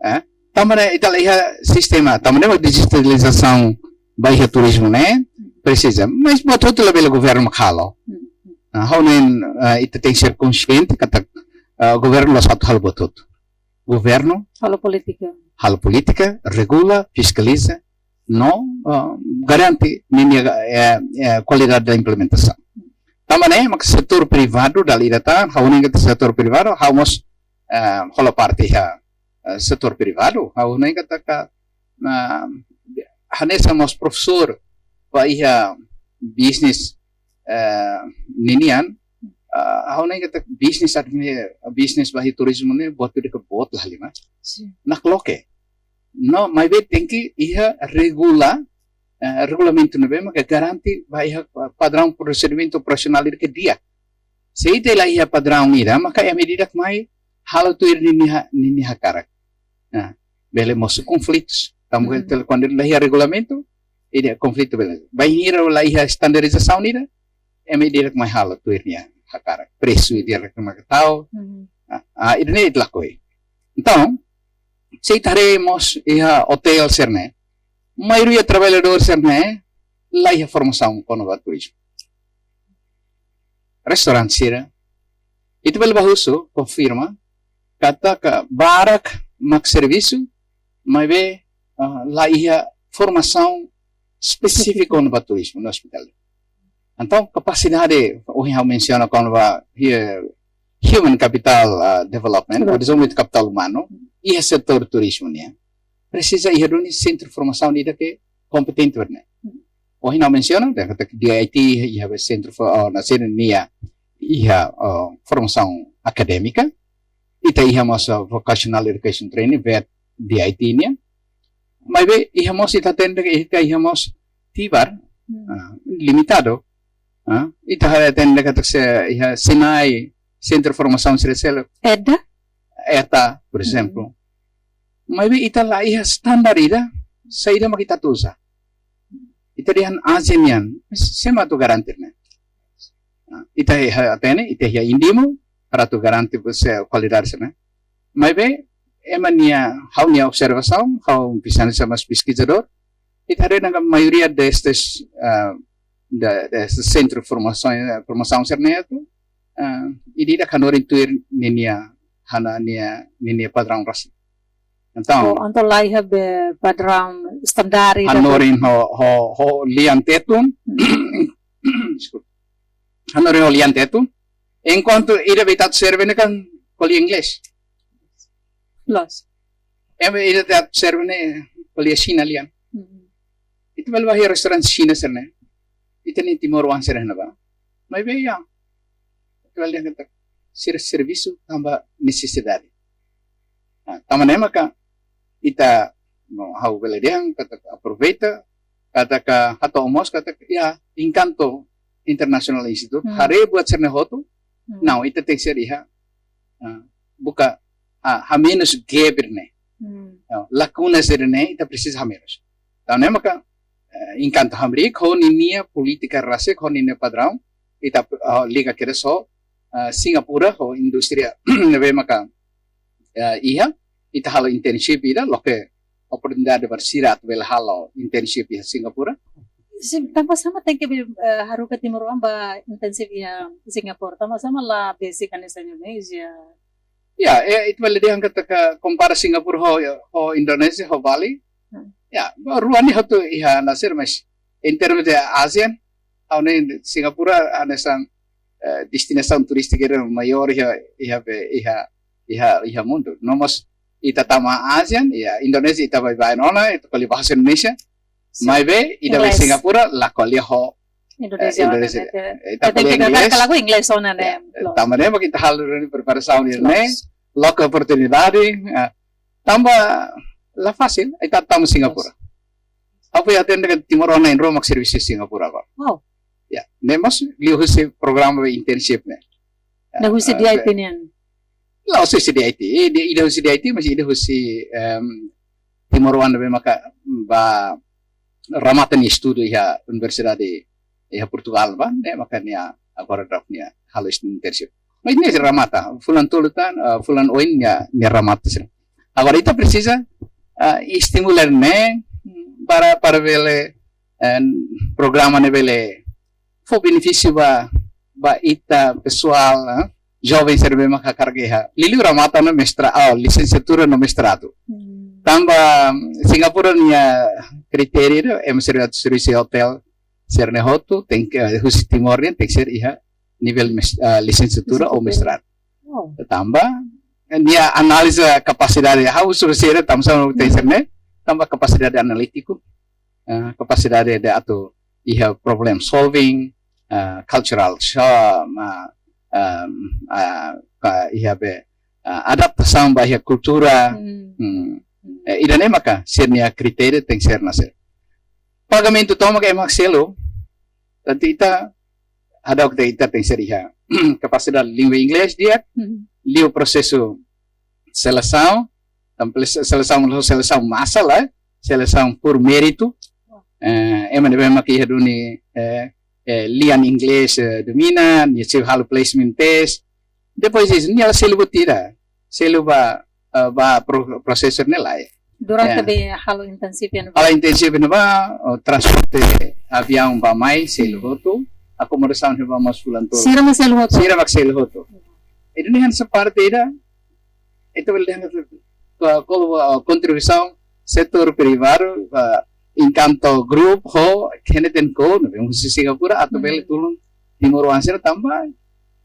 Tamara ita liha sistema, tamara mag digitalização baia turismo né? Precisa, mas botou tudo pelo governo makalo. Honen ita tem ser consciente kata governo la satu hal botot. Governo hal politica regula, fiscaliza, não garante minha qualidade da implementação. Também mak setor privado dali data, honen kata setor privado, hamos hola parte setor privado, honen kata ka hanesamos professor vai business ninian honen kata business bahi turismo ne bot ke bot halima nakloke no mai bet tenki iha regulamento ne bema que garante vai padrão procedimento operacional que dia se ite la iha padrão ira maka a medida que mai halo tu ir nini hakarak bele mos conflitos tamo quando la iha regulamento ide conflito bele vai ir la iha standardização ira a medida que mai halo tu ir hakarak preço ide reclamar ini dilakukan. Então, se estaremos hotel serne, maioria trabalhador serne, lá é formação com o turismo. Restaurante sira, itu bel bahuso confirma kata ka barak mak serviço, mas be lá é formação específica com o turismo no hospital. Então, capacidade, o que eu menciono com human capital development, o desenvolvimento capital humano, e o setor turismo, né? Precisa ir a centro de formação que competente, né? O que eu menciono, de IT, e o centro na cidadania, e a formação acadêmica, e temos vocational education training, VET, de IT, né? Mas, e temos tibar, limitado, e temos que Sinai, Centro de Formação Siricelo. ETA, por exemplo. Mas ita lá é standar ida, saída makita tusa. Ita dihan ASEAN, sema tu garantir né. Ita atene, ita indimo, para tu garanti qualidade sana. Mas bem, emania, how nia observação, how pisando sama pesquisador, ita ada na maioria destes destes centro de formação sana itu, ini dah kanor intuir ninia hana ninia padrão rasi. Então, Anto lai habe padrão standar ida. hanorin ho lian tetun, hanorin ho lian tetun, enquanto ida betat serve kan poli inglês. Los. Ida betat serve poli China lian. Itu bal bahia restaurant China serne. Itu ni Timor wan serna ba. Mai be ya. Bal dia kata serviço tambah necessidade. Taman maka ita hau bele dia kata aproveita kata ka hato omos kata ya Encanto International Institute hari buat serna hotu. Now ita tem ser iha buka ha menos geberne. Lacuna serene ita precisa ha menos. Taman maka Encanto hamri ko ninia politika rasa ko ninia padrão ita liga kereso Singapura ho industria nebe maka iha ita halo internship ida loke oportunidade bersirah bel halo internship iha Singapura. Tama sama tengke haru ke timur amba intensif ya Singapura. Tama sama lah basic anis Indonesia. Ya, itu balik dia angkat ke compara Singapura ho Indonesia ho Bali. Ya, ruani ho tu iha nasir mas in terms de ASEAN, aune Singapura anesan destinação turística maior iha mundo. Nomos ita tama ASEAN, ya Indonesia ita vai nona, itu kali bahasa Indonesia. Mai be ida vai Singapura la kali ho Indonesia. Ita kali inglês. Kalau aku inglês ona ne. Tama ne kita hal ni preparação ni ne, loka oportunidade, tambah la fácil, ita tama Singapura. Apa ya atende ke Timor Online Roma serviço Singapura agora. Wow. Ya, nemos liu esse programa de internship ne. Na husi dia itinian. Lá o se dia IT, ida husi dia IT, mas ida husi Timor Online maka ba ramatan estudo ya Universidade ya Portugal ba, ne makanya agora drafnya halo internship. Mas ini ramata, fulan tulutan, fulan oin ya ramata sih. Agora ita precisa estimular ne para vele programa ne vele for benefício ba ita pessoal jovem serve maka carga lili ramata no mestrado licenciatura no mestrado tamba Singapura nia kriteria é serviço hotel ser ne hotu tem que husi Timor tem que ser iha nível licenciatura ou mestrado tamba dia analisa capacidade harus ser tamsa tem ser ne tamba capacidade analítico capacidade de atau iha problem solving cultural shock iha be adaptação ba iha cultura idane maka sernia kriteria tem ser nascer pagamento toma que emak selo tanto ita ada que ita tem ser iha capacidade língua inglês dia liu processo seleção seleção massa lá seleção por mérito emang mak iha duni lian inglês domina ni se halo placement test depois isso ni ala selo tira selo ba processo nela Durante be halo intensif ya. Halo intensif ba transporte avião ba mai selo hoto acomodação ba mas fulan to Sira mas selo hoto. Sira mak selo hoto itu ni han sa parte ida itu bel dia contribuição setor privado Encanto Group ho Kenneth & Co no si Singapura atau bel turun Timor Wansir tambah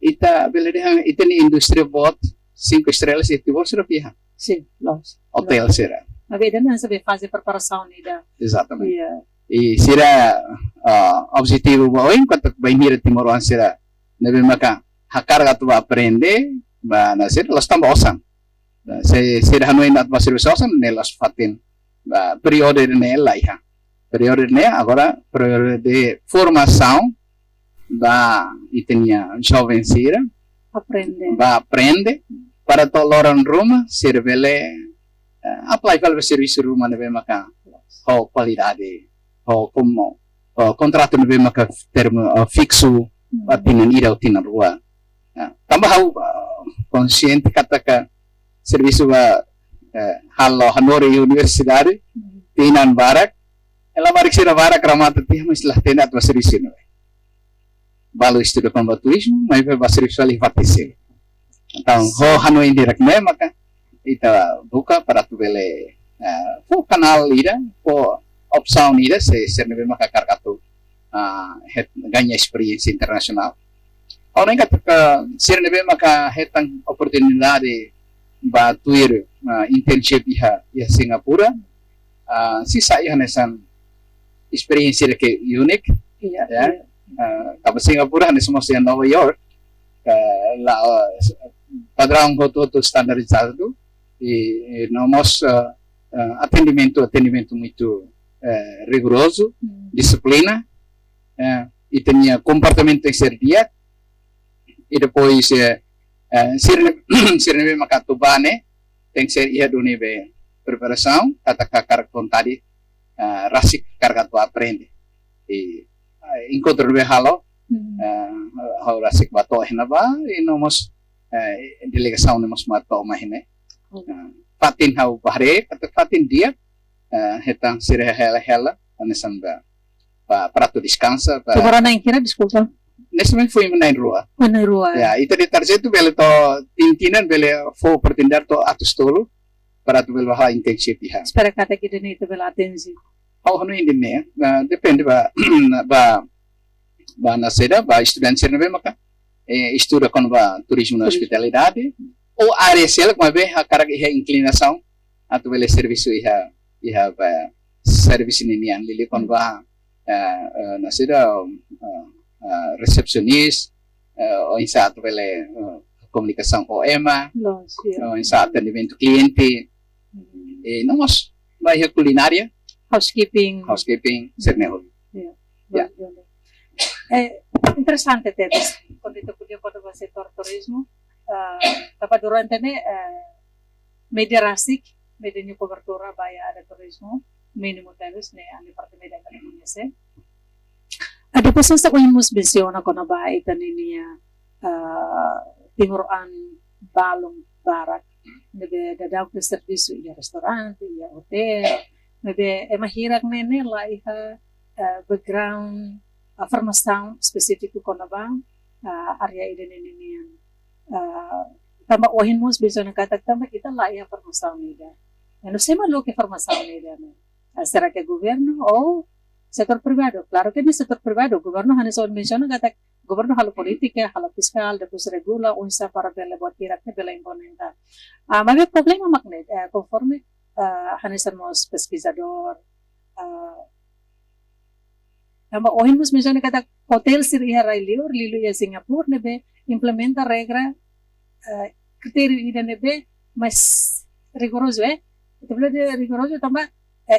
ita bel dia ita ni industri bot 5 estrelas itu bos rupiah Sim, los. hotel sira A vida não sabe fazer preparação nida. exatamente Iya. e sira objetivo ba oin quanto vai mira Timor Wansir nabe maka hakar gatu ba aprende ba nasir los tambah osam sira hanoin at basir osam nelas fatin período nela iha período ne agora período de formação da itenia jovem sira Aprende. va aprende para toloran rumah servele apply para serviço rumah nebe maka ho qualidade ho como contrato nebe maka termo fixo tinan ira o tinan rua. Tambah hau consciente kata ka serviço ba halo Hanore Universidade tinan barak ela barik sira barak ramata ti mas lah tenat ba serviço no. Balu estudo com turismo, mas vai serviço ali fatise. Então, ho Hanoi indirect me maka ita buka para tu bele po canal ira po opção ira se nebe maka karkatu ganha experiência internacional. Orang kata se nebe maka hetang oportunidade ba tuir internship iha Singapura sisa iha nesan experiência que unik ya. Kapag Singapura hanes mo siya Nova York padrão todo standardizado e nós atendimento muito rigoroso, disciplina e tinha comportamento em ser dia e depois ser nebe makatubane tem que ser ia do nível preparação kata kakar kontadi rasik karga tu aprende e encontro nebe halo hau rasik bato henaba e nós delegação nemos mato mahine patin hau bahre kata patin dia hetang sire hela anesan ba prato descansa ba Agora na kira, desculpa. nesse momento foi na rua Na rua. ya itu de tarjeto bele to tintinan bele fo pretender to atustolo para tu bele ha internship ya Espera kata kita ni itu bela atensi. hau hanu indine depende ba nascida ba estudante ser maka estuda com ba turismo na hospitalidade ou área sel com a carga e inclinação a tu bele serviço iha ba serviço ninian lili com ba nascida recepcionista ou em saat bele comunicação com EMA Los, ou em saat atendimento cliente e nós vai culinária housekeeping. ser neho Ya. Interessante tetes quando itu kuliah pada setor turismo. Tapi durante ini media rasik, media cobertura baya ada turismo, mínimo tetes ne ang departamento da Indonesia. Ada pesan sa kuimus bensyon ako na ba ita niya timuruan balong barak. Nebe dadaw ke serviço iya restaurante, iya hotel. Nebe mahirap nene lah iha background formação específico ko na ba area idininian tamba ohin mo biso ng katagtamba kita la iha formação nila ano se malo que formação nila será que governo ou setor privado claro que ni setor privado governo hanes on menciona katak governo halo politika halo fiskal depois regula unsa para bela buat tirak ne bela implementa mas problema magnet conforme hanes mos pesquisador Tamba ohin mus menciona kata hotel siriha railior lilu ya Singapura nebe implementa regra kriterio ida nebe mas rigoroso itu bela de rigoroso tamba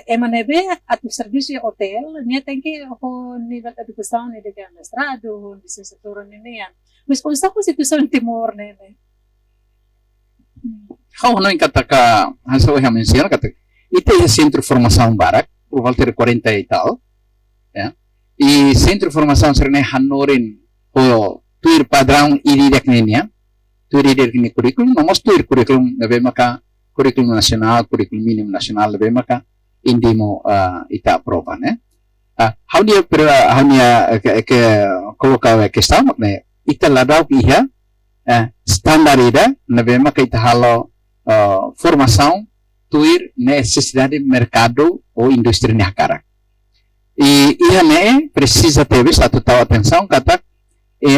ema nebe atu serviço hotel nia tem que o nível de educação de que mestrado licenciatura nenia mas como está a situação em Timor nene hau no kata ka haso ya menciona kata itu é centro de formação barak por volta de 40 e tal ya e centro de formação serene Hanorin o tuir padrão irirek nenia tuir irirek ni curriculum namos tuir curriculum lebe maka curriculum nasional curriculum mínimo nasional lebe maka indimo ita prova né how dia que colocar a questão né ita ladau iha standar ida lebe maka ita halo formação tuir necessidade de mercado ou indústria nyakara e IHNE precisa ter satu tahu atenção kata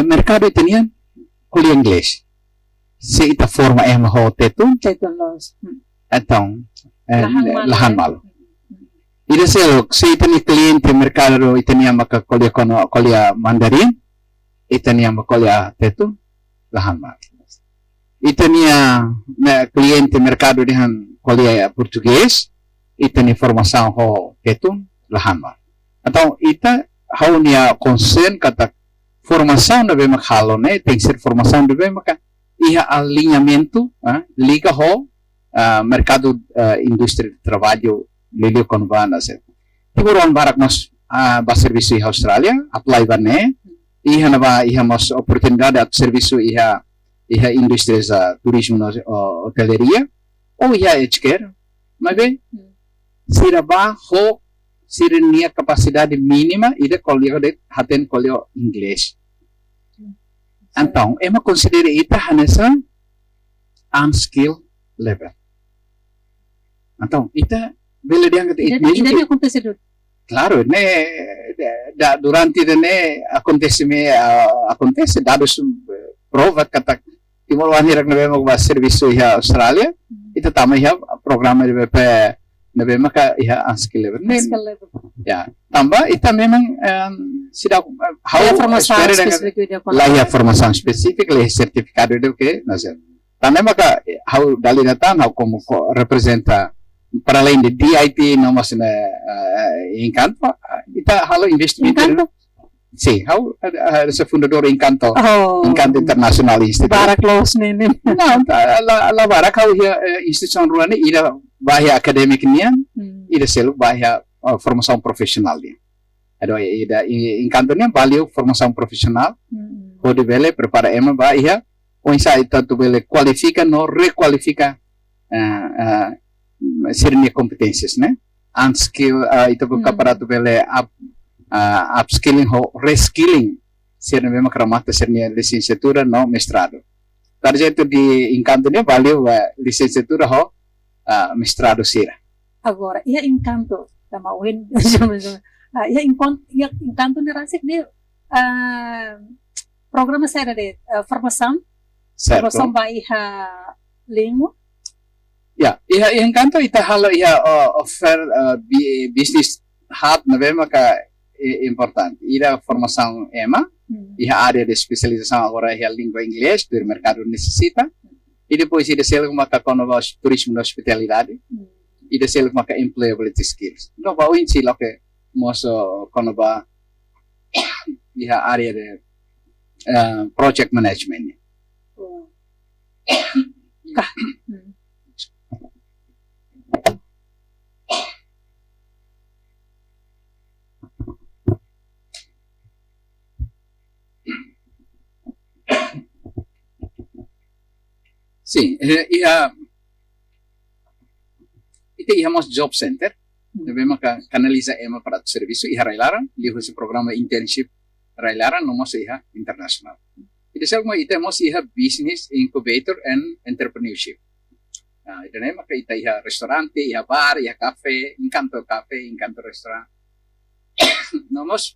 mercado tinha kuliah inglês se ita forma ho tetu los então lahan malo ida se itani cliente mercado itania maka kuliah mandarin itania maka kuliah tetu lahan malo itania cliente mercado dengan kuliah português itani formação ho tetu lahan malo então ita hau nia concern kata formação de bem halo né tem que ser formação de bem maka iha alinhamento liga ho mercado indústria de trabalho lelio konvana se tiburon barak mas ba serviço Austrália apply bane iha na ba iha mas oportunidade at serviço iha indústria sa turismo no hoteleria ou iha healthcare, mas bem, sira ba ho sira nia capacidade mínima ida kolio de haten kolio inglês. Então, ema considera ita hanesa unskill level. Então, ita bela dia kata it mesmo. Ida acontece do. Claro, durante acontece dados prova kata timor wanir na bema ba serviço iha Australia, ita tama iha programa de BP na bema ka iha unskill level. Ya, tambah ita memang sida Ia formação específica lá ia formação específica, lá certificado de que nós também maka how dali datan how como representa para além de DIT não mas na Encanto ita halo investimento Encanto? Sim, how essa fundador Encanto Encanto Oh, International Institute. para close nene. Não, la barak how instituição ruane ida bahia academic nian ida selo bahia formação profissional dia. Ado ida Encanto nian valeu formação profissional. Pode bele prepara ema bahia ou insa ita tu bele qualifica no requalifica sirnia competências, né? Unskill ita buka para tu bele upskilling ho reskilling sirnia mesmo kramata sirnia licenciatura no mestrado. Tarja itu di Encanto niya valeu licenciatura ho mestrado sira. Agora, ia Encanto, tamawin. Ia Encanto ni rasik dia programa saya de formação Certo. ba iha língua. Ya, Encanto ita halo offer business hub na bema ka importante. Ida formação EMA, iha área de especialização agora é a língua inglês, que o mercado necessita. E depois ida selo maka kono turismo na hospitalidade. Ida selo maka employability skills. No ba uin sila ke moso kono ba iha área de project management. Sim, íamos job center, devemos canalizar ema para o serviço e railaran, liho esse programa internship railaran, nomos iha internacional. E dessa uma temos iha business incubator and entrepreneurship. Ito na maka iha restaurante, iha bar, iha cafe, Encanto restaurant. Nomos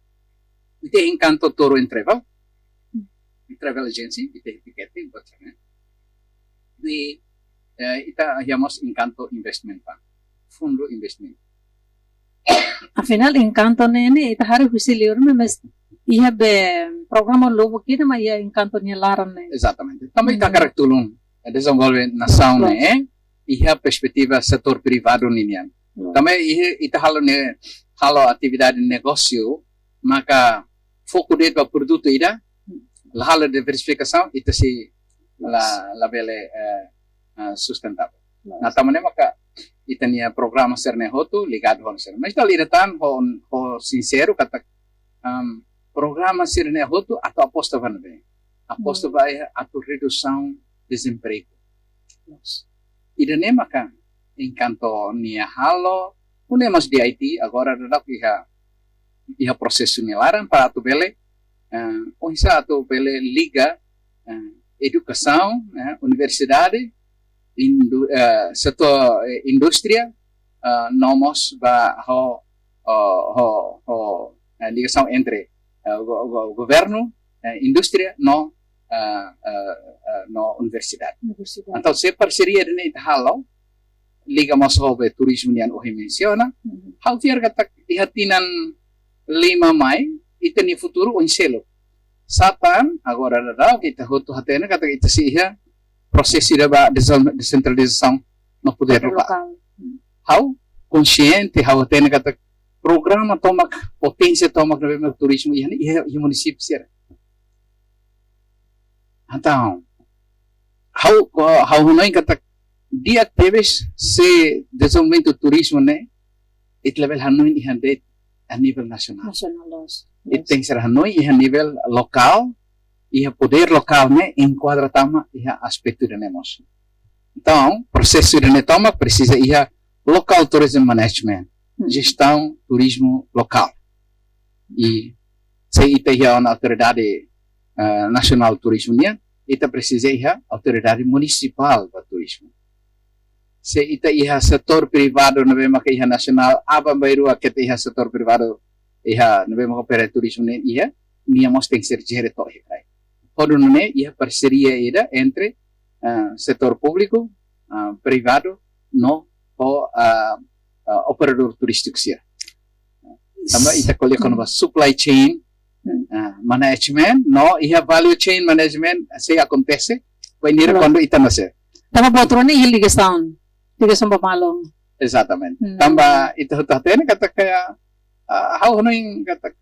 ite Encanto tour and travel agency, ite ticketing, botanya. Di ita llamamos Encanto Investment Fund, fundo investment. Afinal, Encanto nene, ita hari husiliur mas iha be programa lobo kita ma ia Encanto niya laran ne. Exatamente. Também ita karak tulong desenvolver nação ne, iha perspectiva setor privado ninian. Também ita halo atividade negócio, maka foco de produto ida, halo diversificação ita si la bele sustentável. Na tamane maka itania programa serne hotu ligado hon ser. Mas dali datan ho sincero kata programa serne hotu atau aposta van bem. Aposta vai atu redução desemprego. Idane maka Encanto nia halo unemas di IT agora dadak iha prosesso nilaran para atu bele onsa atu bele liga educação, universidade, setor indústria, nomos ba ligação entre governo, indústria, no universidade. Então, se parceria de halo, ligamos sobre turismo nian ohi menciona, hal tiar kata ihatinan 5 Mai, itani futuro onselo. Satan agora ada kita hotu hatena kata kita siha proses ida ba decentralização no poder local. How consciente how hatena kata programa tomak potência tomak no turismo e município ser. Então how hunai kata dia teves se desenvolvimento turismo né it level hanuin ihande a nível nacional. E tem que ser Hanoi e a nível local, e a poder local, né, enquadra tama e a aspecto de negócio. Então, processo de netoma precisa ir a local tourism management, gestão turismo local. E se ita ia a autoridade nacional de turismo, ita precisa ir a autoridade municipal de turismo. Se ita ia setor privado, não vemos que ia nacional, abambairu que ia setor privado, ia não vemos que turismo ia, niamos tem que ser diretor. Quando não é, ia parceria entre setor público, privado, no o operador turístico sia. Também ita colhe como supply chain management, no, ia value chain management se acontece, vai nira quando ita nasce. Tama botro ni ligação pamalong. Exatamente. Tamba ita hutahten kata kaya how noing kata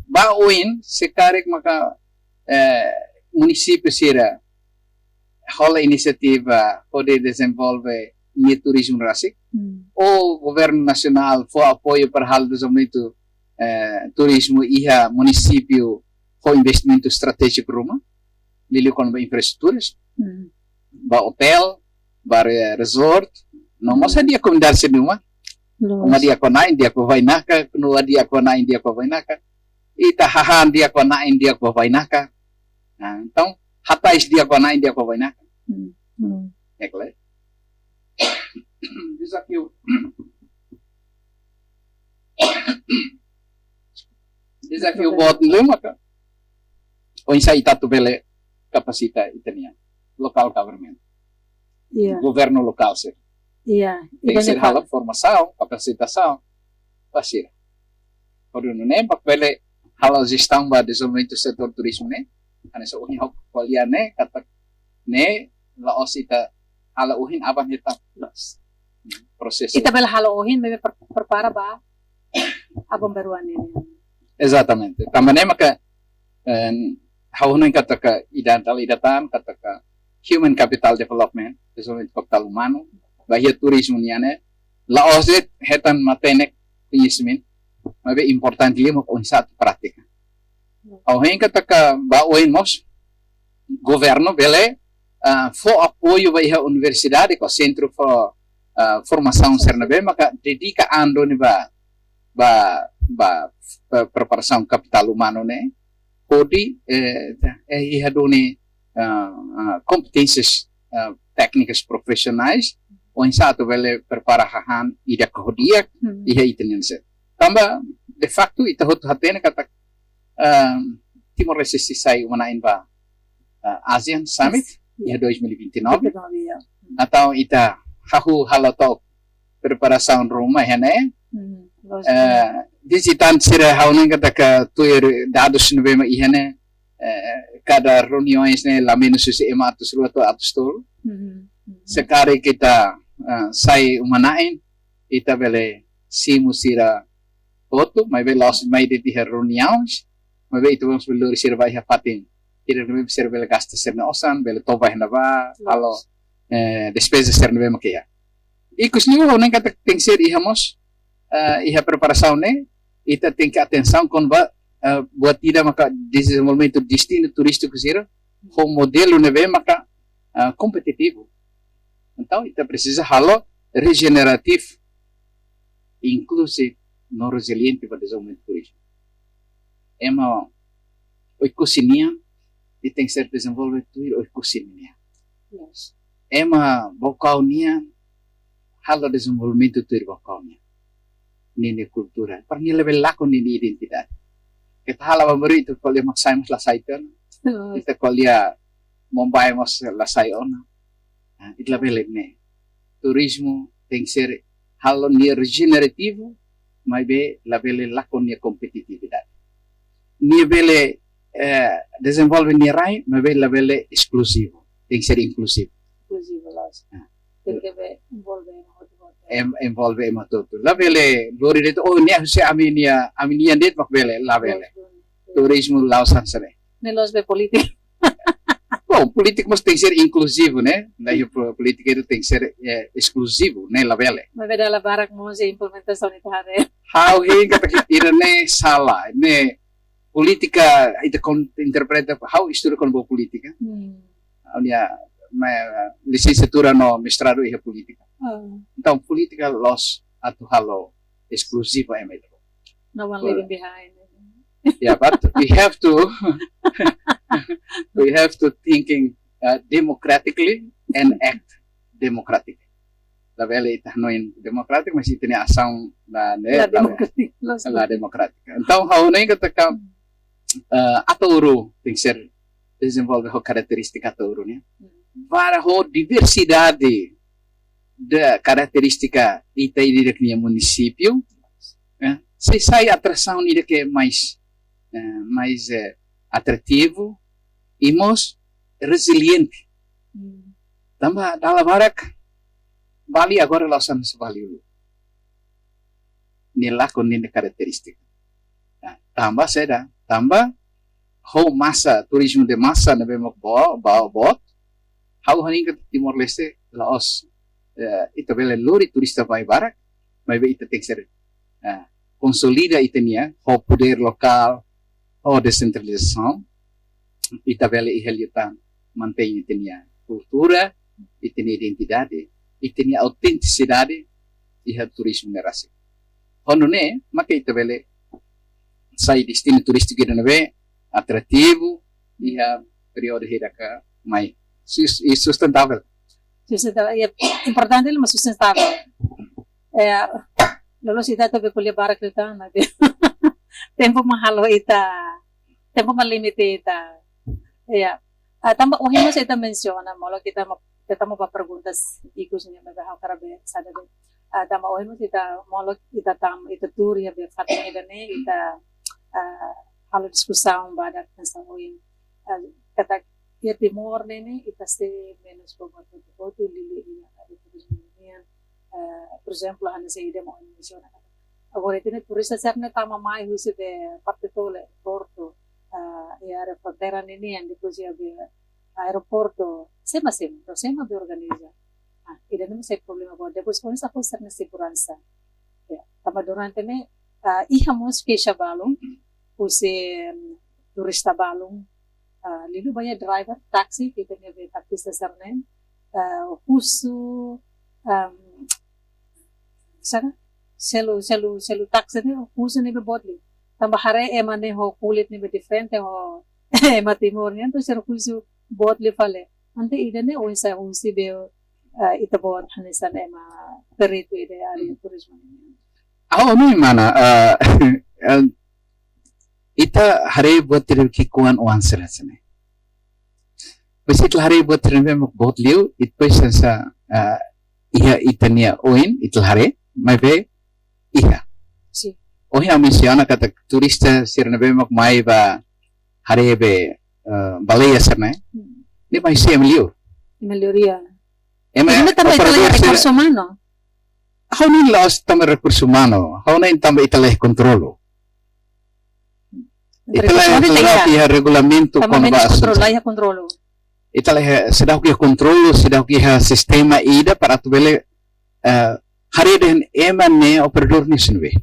bauin se karek maka município sira rola iniciativa pode desenvolver ni turismo rasik o governo nacional for apoio para hal desenvolvimento turismo iha município for investimento estratégico ruma lili con infraestruturas ba hotel ba resort não mas dia convidar se nenhuma uma dia com na India ko vai naka no dia com na India ko vai naka ita hahan dia com na India ko vai naka então hatais dia com na India ko vai naka é claro desafio buat lima ka o insa itatu bele kapasita itania local government governo local sir tem que ser hala formação capacitação pasir quando não é para bele hala gestão ba desenvolvimento setor turismo né ane so uhin hok kuliah né kata né laos ita hala uhin abang hitap proses ita bela hala uhin may prepara ba abang baruan ini. Exatamente. Também maka haunan kata ka idatan kata ka human capital development, desenvolvimento capital humano, bahia turismo niane, laoset hetan matenek conhecimento, mas é importante limo com satu prática. Haunan kata ka baoin mos governo bele for apoio bahia universidade com centro for formação sernabe maka dedica ando ni ba preparação capital humano né pode ihadone competências técnicas profissionais ou em sato vele prepara hahan ida kohdia iha itenense tamba de facto ita hot hatene kata Timor Leste sai manain ba ASEAN Summit iha 2029 atau ita hahu halatok preparação rumah né visitan sira haunan kata ka tuir dados novema ihane cada reuniões né lá menos se ematus ruato atostol sekali kita sai umanain ita bele simu sira foto mai bele los mai de reuniões mai bele itu vamos belur sira vai hapatin ira novema sira bele gasta serna osan bele toba henava alo despesa serna novema kia ikus niu haunan kata tem ser ihamos iha preparação né ita tem que atenção quando buat tidak maka desenvolvimento destino turístico sira com modelo neve maka competitivo então ita precisa halo regenerativo inclusive no resiliente para desenvolvimento turístico ema o ecosinia e tem que ser desenvolvido o ecosinia ema vocalnia halo desenvolvimento turístico vocalnia nini kultura, per ni level lako nini identidad. Kita hala memberi itu kalau dia maksai mas lasai kan, kita kalau dia Mumbai mas lasai ona, itu level ini. Turismo tem que ser halo ni regenerativo, mas be level lako ni competitividade. Ni bele desenvolve ni rai, mas be level exclusivo, tem que ser inclusivo. Inclusivo las. Tem que envolve ema toto. La vele lori det oh ne se aminia det mak vele la vele. Turismo lausan sare. Nelos be político. Bom, político mas tem que ser inclusivo, né? Daí o político ele tem que ser exclusivo, né? La vele. Mas vede la barak mo se implementação itare. How he kata ira ne sala, ne política ita interpreta how estuda com boa política. Unia licenciatura no mestrado em política. Então política los atu halo exclusivo é metro. No one leaving behind. Yeah, but we have to thinking democratically and act democratically. La vela ita no in democratic mas ita ni ação na La democratic. la democrática. Então how nem kata ka atauro tem que ser desenvolve a característica atauro, né? Para a diversidade da característica ita ida que município, se sai atração ida que é mais atrativo e mais resiliente. Tambah dalam barak Bali agora lá são se valeu. Nila com nini característica. Tambah seda, tambah how massa turismo de massa na bemo bot. How haning ke Timor Leste laos ita bele lori turista vai barak, mas ita tem que ser consolida itania o poder local ou descentralização ita bele iheliutan mantém itania cultura itania identidade itania autenticidade iha turismo nerasi honone maka ita bele sai destino turístico de nave atrativo iha período hiraka mai sustentável. Importante é sustentável. Lalu kita tabi kuliah barak kita nabi tempo mahalo ita tempo malimite ita ya tambah ohimo sa ita menciona mo kita mo paperguntas ikus niya magahaw karabe sada be tambah ohimo sa ita mo ita tam ita tour ya be fatin ida ne ita halo diskusão badak sa oin kata ya Timor ne ita se menos foto lili ya por exemplo, a nessa ideia mo menciona. Agora tem turista certo tama mai husi de Partitole, Porto, e a fronteira nini depois ia ver aeroporto, sema be organiza. Ida não sei problema agora. Depois com essa coisa na segurança. Tama durante me ihamos que chabalong, husi turista balong, lilu banyak driver taxi kita ni be taxi sarnen, husu sana selu taxi ni husu ni be bodli tambah hare emane ho kulit ni be diferente ho ema Timor ni anto ser husu bodli fale ante ida ne oisa husi be ita bod hanisan ema perito ide ari turismo ni no mana ita hare botir ki kuan answer sene Besit hare botir me bodliu it pesensa iha itania oin itul hare mai be iha si ohi menciona kata turista sirna be mak mai ba hare be baleia sarna ni mai se melhoria ema tambah ita recurso humano how ni los tambah recurso humano how ni tambah ita leh controlo ita leh regulamento con base controlo ita leh sedau ki controlo sedau ki sistema ida para tu bele hari den emane operador ni sinwe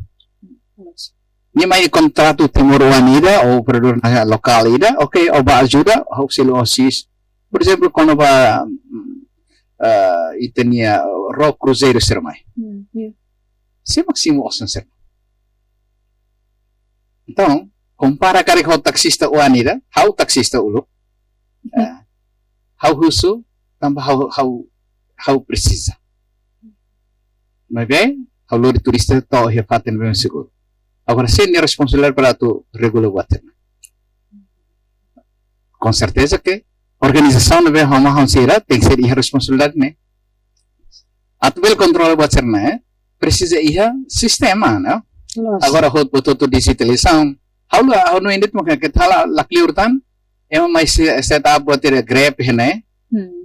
ni mai contrato Timoruan ida ou operador local ida okay oba ajuda auxílio osis por exemplo quando ba itania rock cruzeiro sermai se máximo osan ser então compara kari ho taxista uanida how taxista ulu how husu tambah how precisa mas bem how lori turista to he faten bem seguro agora se é responsável para tu regular water com certeza que organização não vem homa hansira tem que ser irresponsável né atbel controle water né precisa iha sistema né agora hot boto digitalização how no indit mo que thala lakli urtan ema mais setup water grab né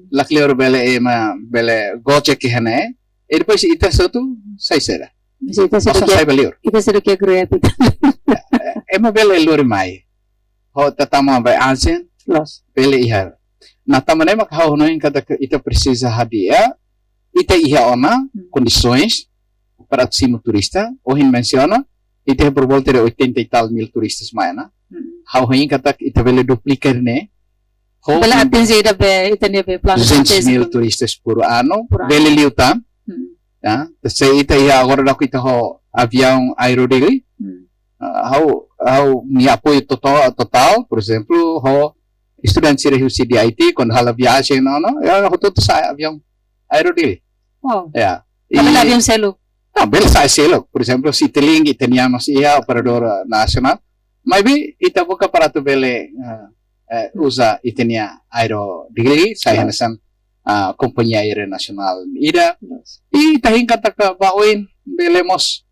lakli ur bele gojek né e depois ita satu sai será ita seru que grab ema bele lori mai ho tatama vai ASEAN los bele iha na tamane mak how no kata ita precisa hadia ita iha ona condições para o turista ou menciona ita por volta de 80 e tal mil turistas mais, né? how hain katak ita bele duplicar ne. Ho Bela atin sa ida be, ita niya be, plano 200.000 turistas por ano, Por ano. bele liutam, tá? Sa ita ia agora dako ita ho avião aerodili, how ni apoio total, por exemplo, ho estudante sira hiu CDIT quando hala viagem no, ya ho todo sa avião aerodili. Wow. Ya. Kabila yung selo. Não, bele sa selo, por exemplo, si teling itaniamos ia operador nacional, maybe ita buka para tu bele usa itania aerodili, saya nasan companhia aérea nacional ida, e tahin kataka baoin belemos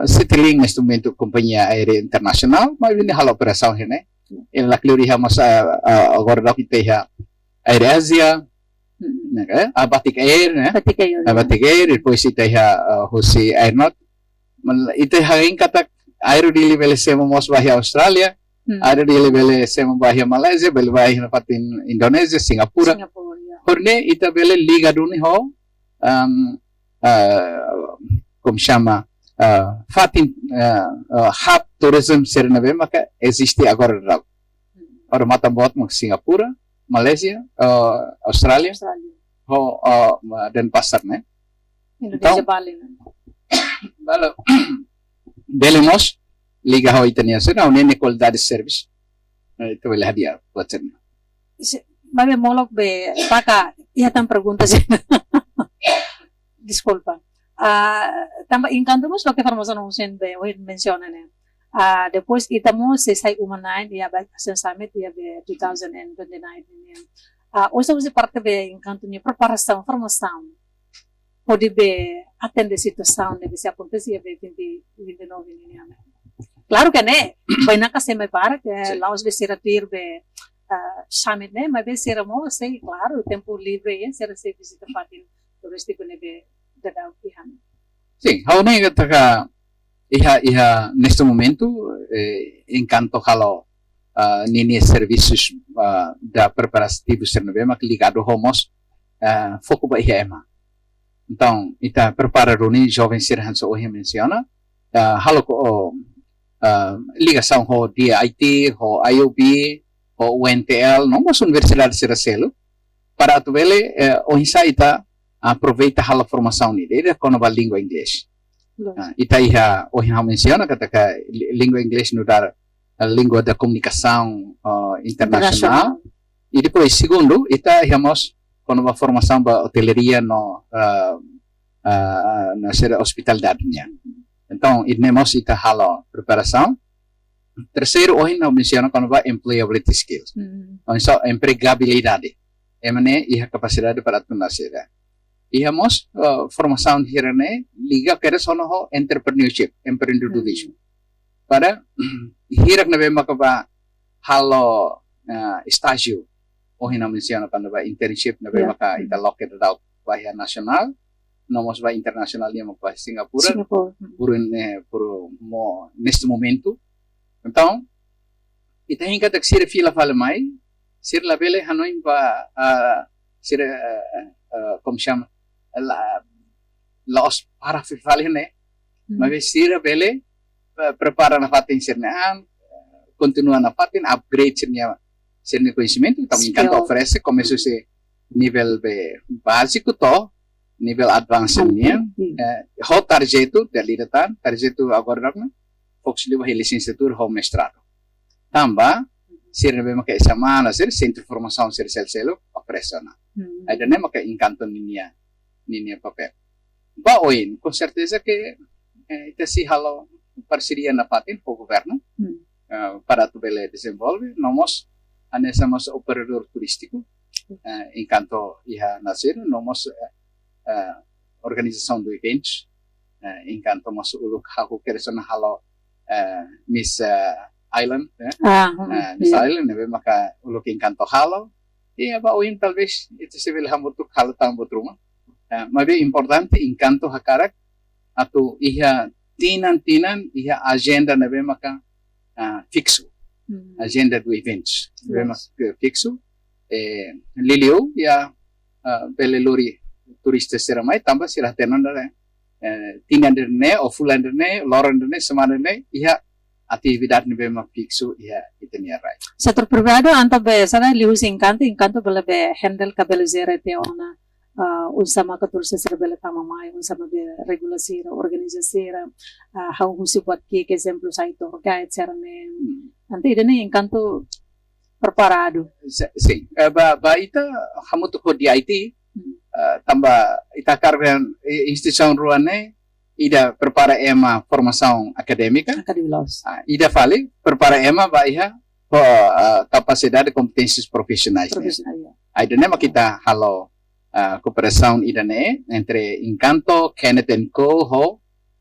seteling neste momento companhia aérea internacional, mas ini hal operação né? Ele lá que mas agora daqui tem a Aerásia, né? A Batik Air, né? A Batik Air, depois tem a Husi Airnot, mas itu hain kata aerodili bele sema mos bahia Austrália, aerodili bele sema bahia Malaysia, bele bahia na patin Indonesia, Singapura. Horne ita bele liga duni ho como chama fatin hub tourism sernabe maka existe agora rau ora mata bot mak Singapura, Malaysia, Australia ho dan pasar ne Indonesia Bali. Balo bele mos liga ho itania sera une qualidade de service itu bele hadiah buat sen Babe molok be, paka, ihatang pregunta siya. Disculpa. Tamba encanto mo lo que famoso no usen be, hoy mencionan eh. Depois itamos se sai umanain ia ba sa summit ia be 2029 niya. Usa parte be encanto ni preparação, formação. Pode be atender situação deve se acontecer ia be 2029 niya. Claro que né, vai na casa me para que laos be seratir be summit né, mas bem será mo sei claro o tempo livre é será se visita fatin turístico nebe dadau ihan. Sim, how nem kata iha neste momento encanto halo nini serviços da preparativo sernabema ligado homos foco ba iha ema. Então, ita prepara runi jovem ser hanso ohi menciona halo ko ligação ho DIT ho IOB o UNTL, não mas universidade será selo para tu vele o insaita aproveita a formação nele com a língua inglês. Ita iha o hina menciona kata língua inglês no dar a língua da comunicação internacional. E depois segundo ita ihamos com a formação da hoteleria no na ser hospitalidade nya. Então, idnemos ita halo preparação. Terceiro, hoje não menciona quando vai employability skills. Então, empregabilidade. Emane iha capacidade para tu nascer. Ihamos formação here ne liga kere sono ho entrepreneurship, empreendedorismo. Para hirak na be makaba halo estágio. Hoje não menciona quando vai internship na be maka ita located out bahia nacional. Nomos vai internacional dia maka Singapura. Por neste momento. Então, ita hinga tak sira fila fala mai, sira la bele hanoin ba sira como chama los para fala ne, mas sira bele prepara na fatin sirna continua na fatin upgrade sirna conhecimento, então encanto oferece começo se nível básico to nível advanced nia ho tarjeto deliratan tarjeto agora na Fox liba licenciatura ou mestrado. Tamba, sirna be maka semana ser centro de formação ser selo operacional. Aí nem maka encanto ninia papel. Ba oin, com certeza que ita si halo parceria na patin com o governo para tu bele desenvolve. Nomos anesamos operador turístico encanto iha nascer, nomos organização do eventos encanto mas uluk haku keresona halo Miss Island, Miss Island, nebe maka uluking kanto halo, e ba uin talvez ito se vil hamutuk halo tambot rumah. Mabe importante encanto hakarak atu iha tinan iha agenda nebe maka fixo, agenda do events, nebe maka fixo. Liliu ya beleluri turista seramai tambah sirah tenan dare. Tinan derne, o fulan derne, loran derne, semana derne, iha atividade não bem fixo e tem rai. Setor privado anta be sana lius encanto bela be handle kabel zera te ona unsama katul se serbele tama mai unsama be regulasi organisasira how husi buat que exemplo saito guide serane ante idene encanto preparado. Sim, ba ita hamutu ko di IT tambah ita kargan instituição ruane ida prepara ema formação acadêmica Academilos. ida fale prepara ema ba iha capacidade e competências profissionais. Profissional ya. Aí dene kita halo cooperação ida ne entre Encanto, Kenneth and Co ho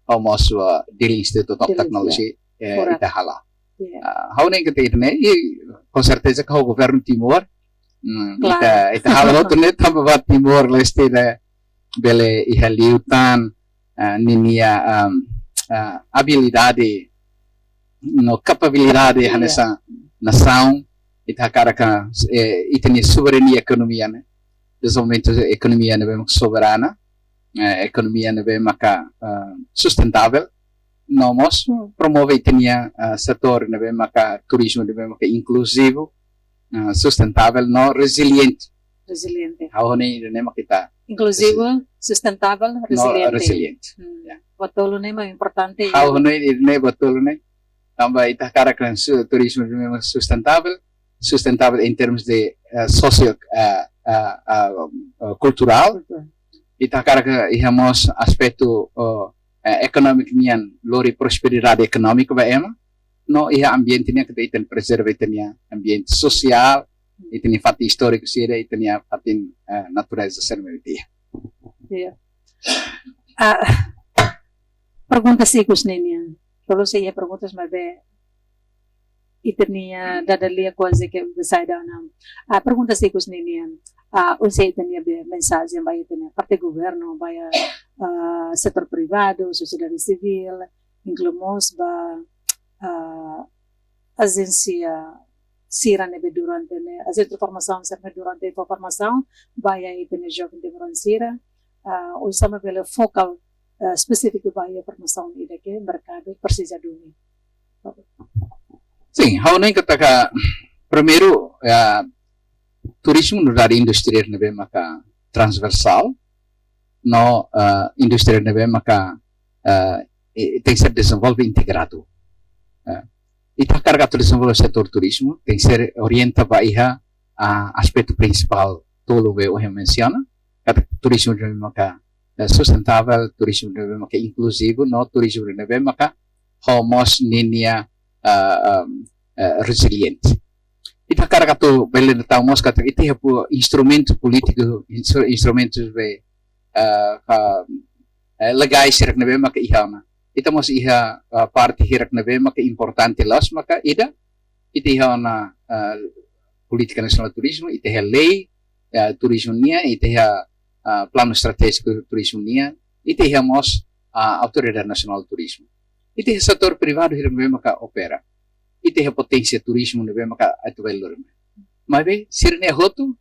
homos Dili Institute of Dili, Technology Correct. ita hala. Ya. How nem kita ida ne com certeza que o governo Timor Claro. ita halo tu ne tambah ba Timor leste bele iha liutan ninia habilidade no capabilidade Yeah. nessa nação ita karaka itani soberania economia né desenvolvimento economia né bem soberana economia né bem maka sustentável nomos promove itania setor né bem maka turismo né bem maka inclusivo sustentável no resiliente Resiliente. haone né makita Inclusivo, sustentável, no resiliente. resiliente Yeah. Betul nih mah importante. how ne betul ne tambah ita karaka turismo né sustentável em termos de socio cultural ita karaka ihamos aspecto econômico nian lori prosperidade econômica ba ema no iha ambiente nia kita iten preserve itenia ambiente social itenia fati histórico sira itenia fatin natureza sermeviti. Yeah. Perguntas ikut nenia. Kalau saya perguntas mas be itenia dadalia quase que besaida nam. Perguntas ikut nenia. Usai itenia be mensagem vai itenia parte governo vai setor privado, sociedade civil, incluímos ba agência sira nebe durante ne agência de formação serve durante a formação vai itenia jovem de sira usama pela focal específico vai a formação ida que mercado precisa dunia. Sim, how nem kata primeiro turismo no área industrial nebe maka transversal no indústria nebe maka tem que ser desenvolvido integrado. Ita carga tu desenvolver setor turismo tem que ser orienta ba iha aspecto principal tolo be o menciona kata turismo nebe maka sustentável, turismo nebe maka inclusivo, no turismo nebe maka homos ninia resiliente. Ita carga tu bele tau mos kata ita é instrumento político, instrumentos be legais hirak nebe maka ihama. Ita mos iha parte hirak nebe maka importante las maka ida iha na política nacional turismo, ita é lei turismo nia, ita é plano estratégico turismo nia, ita é mos autoridade nacional turismo. Ita é setor privado hirak nebe maka opera. Ita é potência turismo nebe maka atu belur. Mas be sirne hotu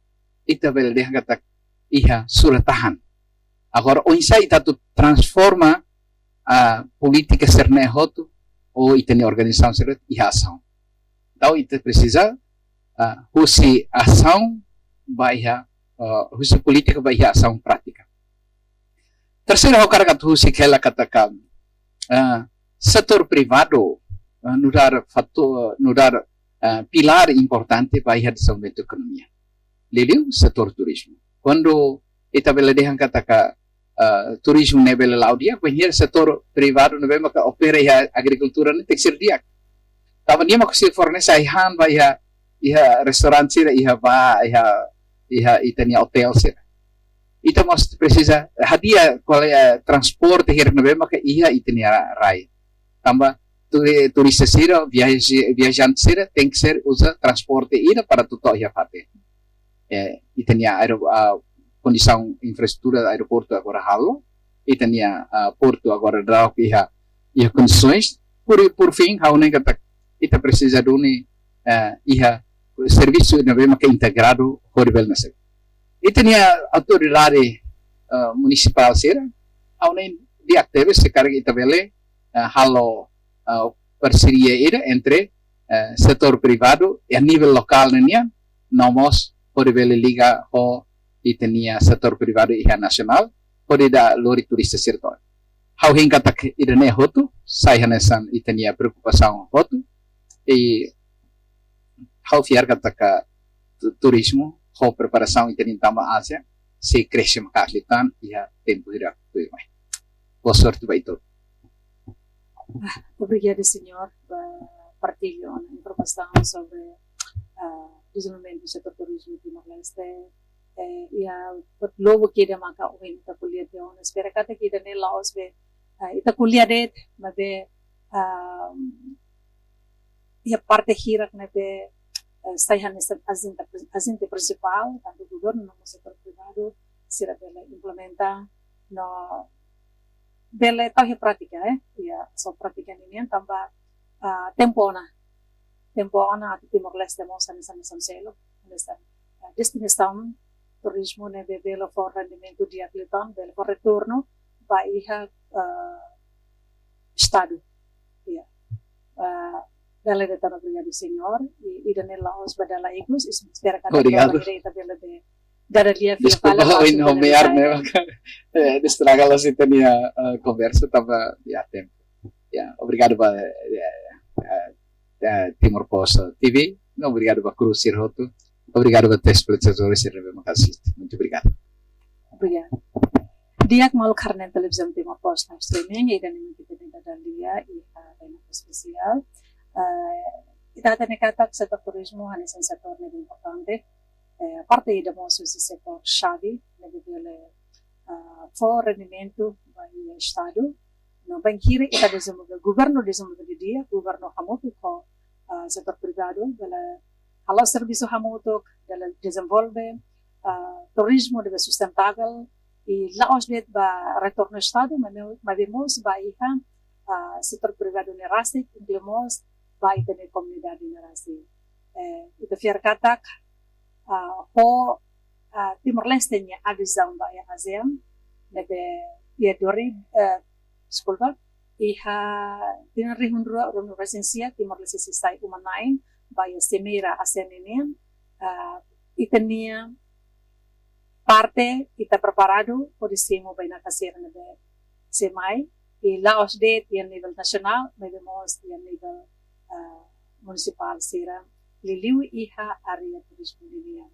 ita bel deh kata iha suratahan. Agora o insa ita tu transforma política sirne hotu ou ita ni organização sirne iha ação. Então ita precisa husi ação baiha husi política baiha ação prática. Terceiro o cara kata husi kela katakan setor privado nudar pilar importante para a desenvolvimento da economia. Liliu setor turismo. Quando ita bela dehan kata turismo ne bela laudia, quando setor privado ne bela opera a agricultura ne teksir dia. Tava dia mak se fornece ihan ba iha restaurant sira iha itania hotel sira. Ita mas precisa hadia qual transporte hier ne bela iha itania rai. Tambah turista sira, viajante sira, tem que ser usa transporte ida para tutok ia fate. Itania condição infraestrutura do aeroporto agora halo, itania porto agora dá iha condições, por fim, hau nem kata ita precisa duni iha serviço na bem que integrado horrible nasa. Itania autoridade municipal sira, hau nem diaktivis sekarang ita bele halo parceria ida entre setor privado e a nível local nenia nomos pode vele liga ho itenia setor privado e nacional pode da lori turista sirton. Hau hinga tak ida ne hotu sai hanesan itenia preocupação hotu e hau fiar kata turismo ho preparação itenia tama Ásia se cresce makaklitan ia tempo hirak tu mai. Boa sorte vai todo. Obrigada, senhor, partilho a informação sobre desenvolvimento do setor turismo de Timor-Leste. E a logo que da maka o ita kuliah de ona espera kata kita ne laos be ita kuliah det mabe ia parte hirak na be sayan essa agente principal tanto governo no setor privado sira bela implementa no bela tahu prática ia so prática ini tambah tempo ona ati Timor-Leste mo sana selo nessa destinação turismo ne bebelo for rendimento di atletan belo for retorno vai iha estado ia bela de tanto obrigado senhor e da nela os badala igus espera cada Obrigado. ita bela de dar dia Desculpa em nomear-me, destraga a sintonia conversa, estava tempo. Obrigado para Timor Post TV, obrigado para Cruz Sirhoto, obrigado para telespectadores e assiste. Muito obrigado. Obrigado. Dia que mal karena televisão Timor Post live streaming e dan kita tidak ada dia dan spesial. Kita akan kata setor turismo hanya setor lebih importante. Parte da nosso setor chave, nelle for rendimento vai estado, no banquire e da governo desenvolve dia, governo hamutu ko setor privado, dela halo serviço hamutu, dela desenvolve turismo deve sustentável e laos det ba retorno estado, mas vemos ba iha setor privado nerasi, incluimos ba itene comunidade nerasi. Itu fiar katak ho Timor-Leste nya adesão da ASEAN nebe ia dori skulva iha tinari hundra rono resensia Timor-Leste sai umanain ba ia semira ASEAN ini itenia parte ita preparado por semo baina kasir nebe semai e laos de a nível nacional vemos a nível municipal sira liliu iha area turismo dilian.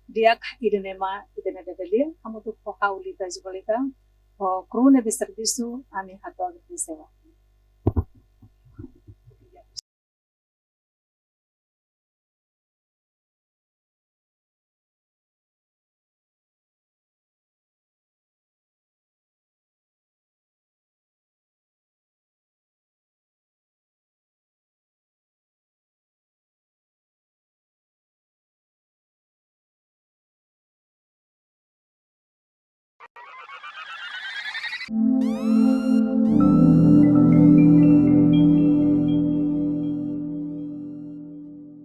Diak idenema idene dedelia, kamu tu haulita izbolita, o krune be serviço ami hato de sewa.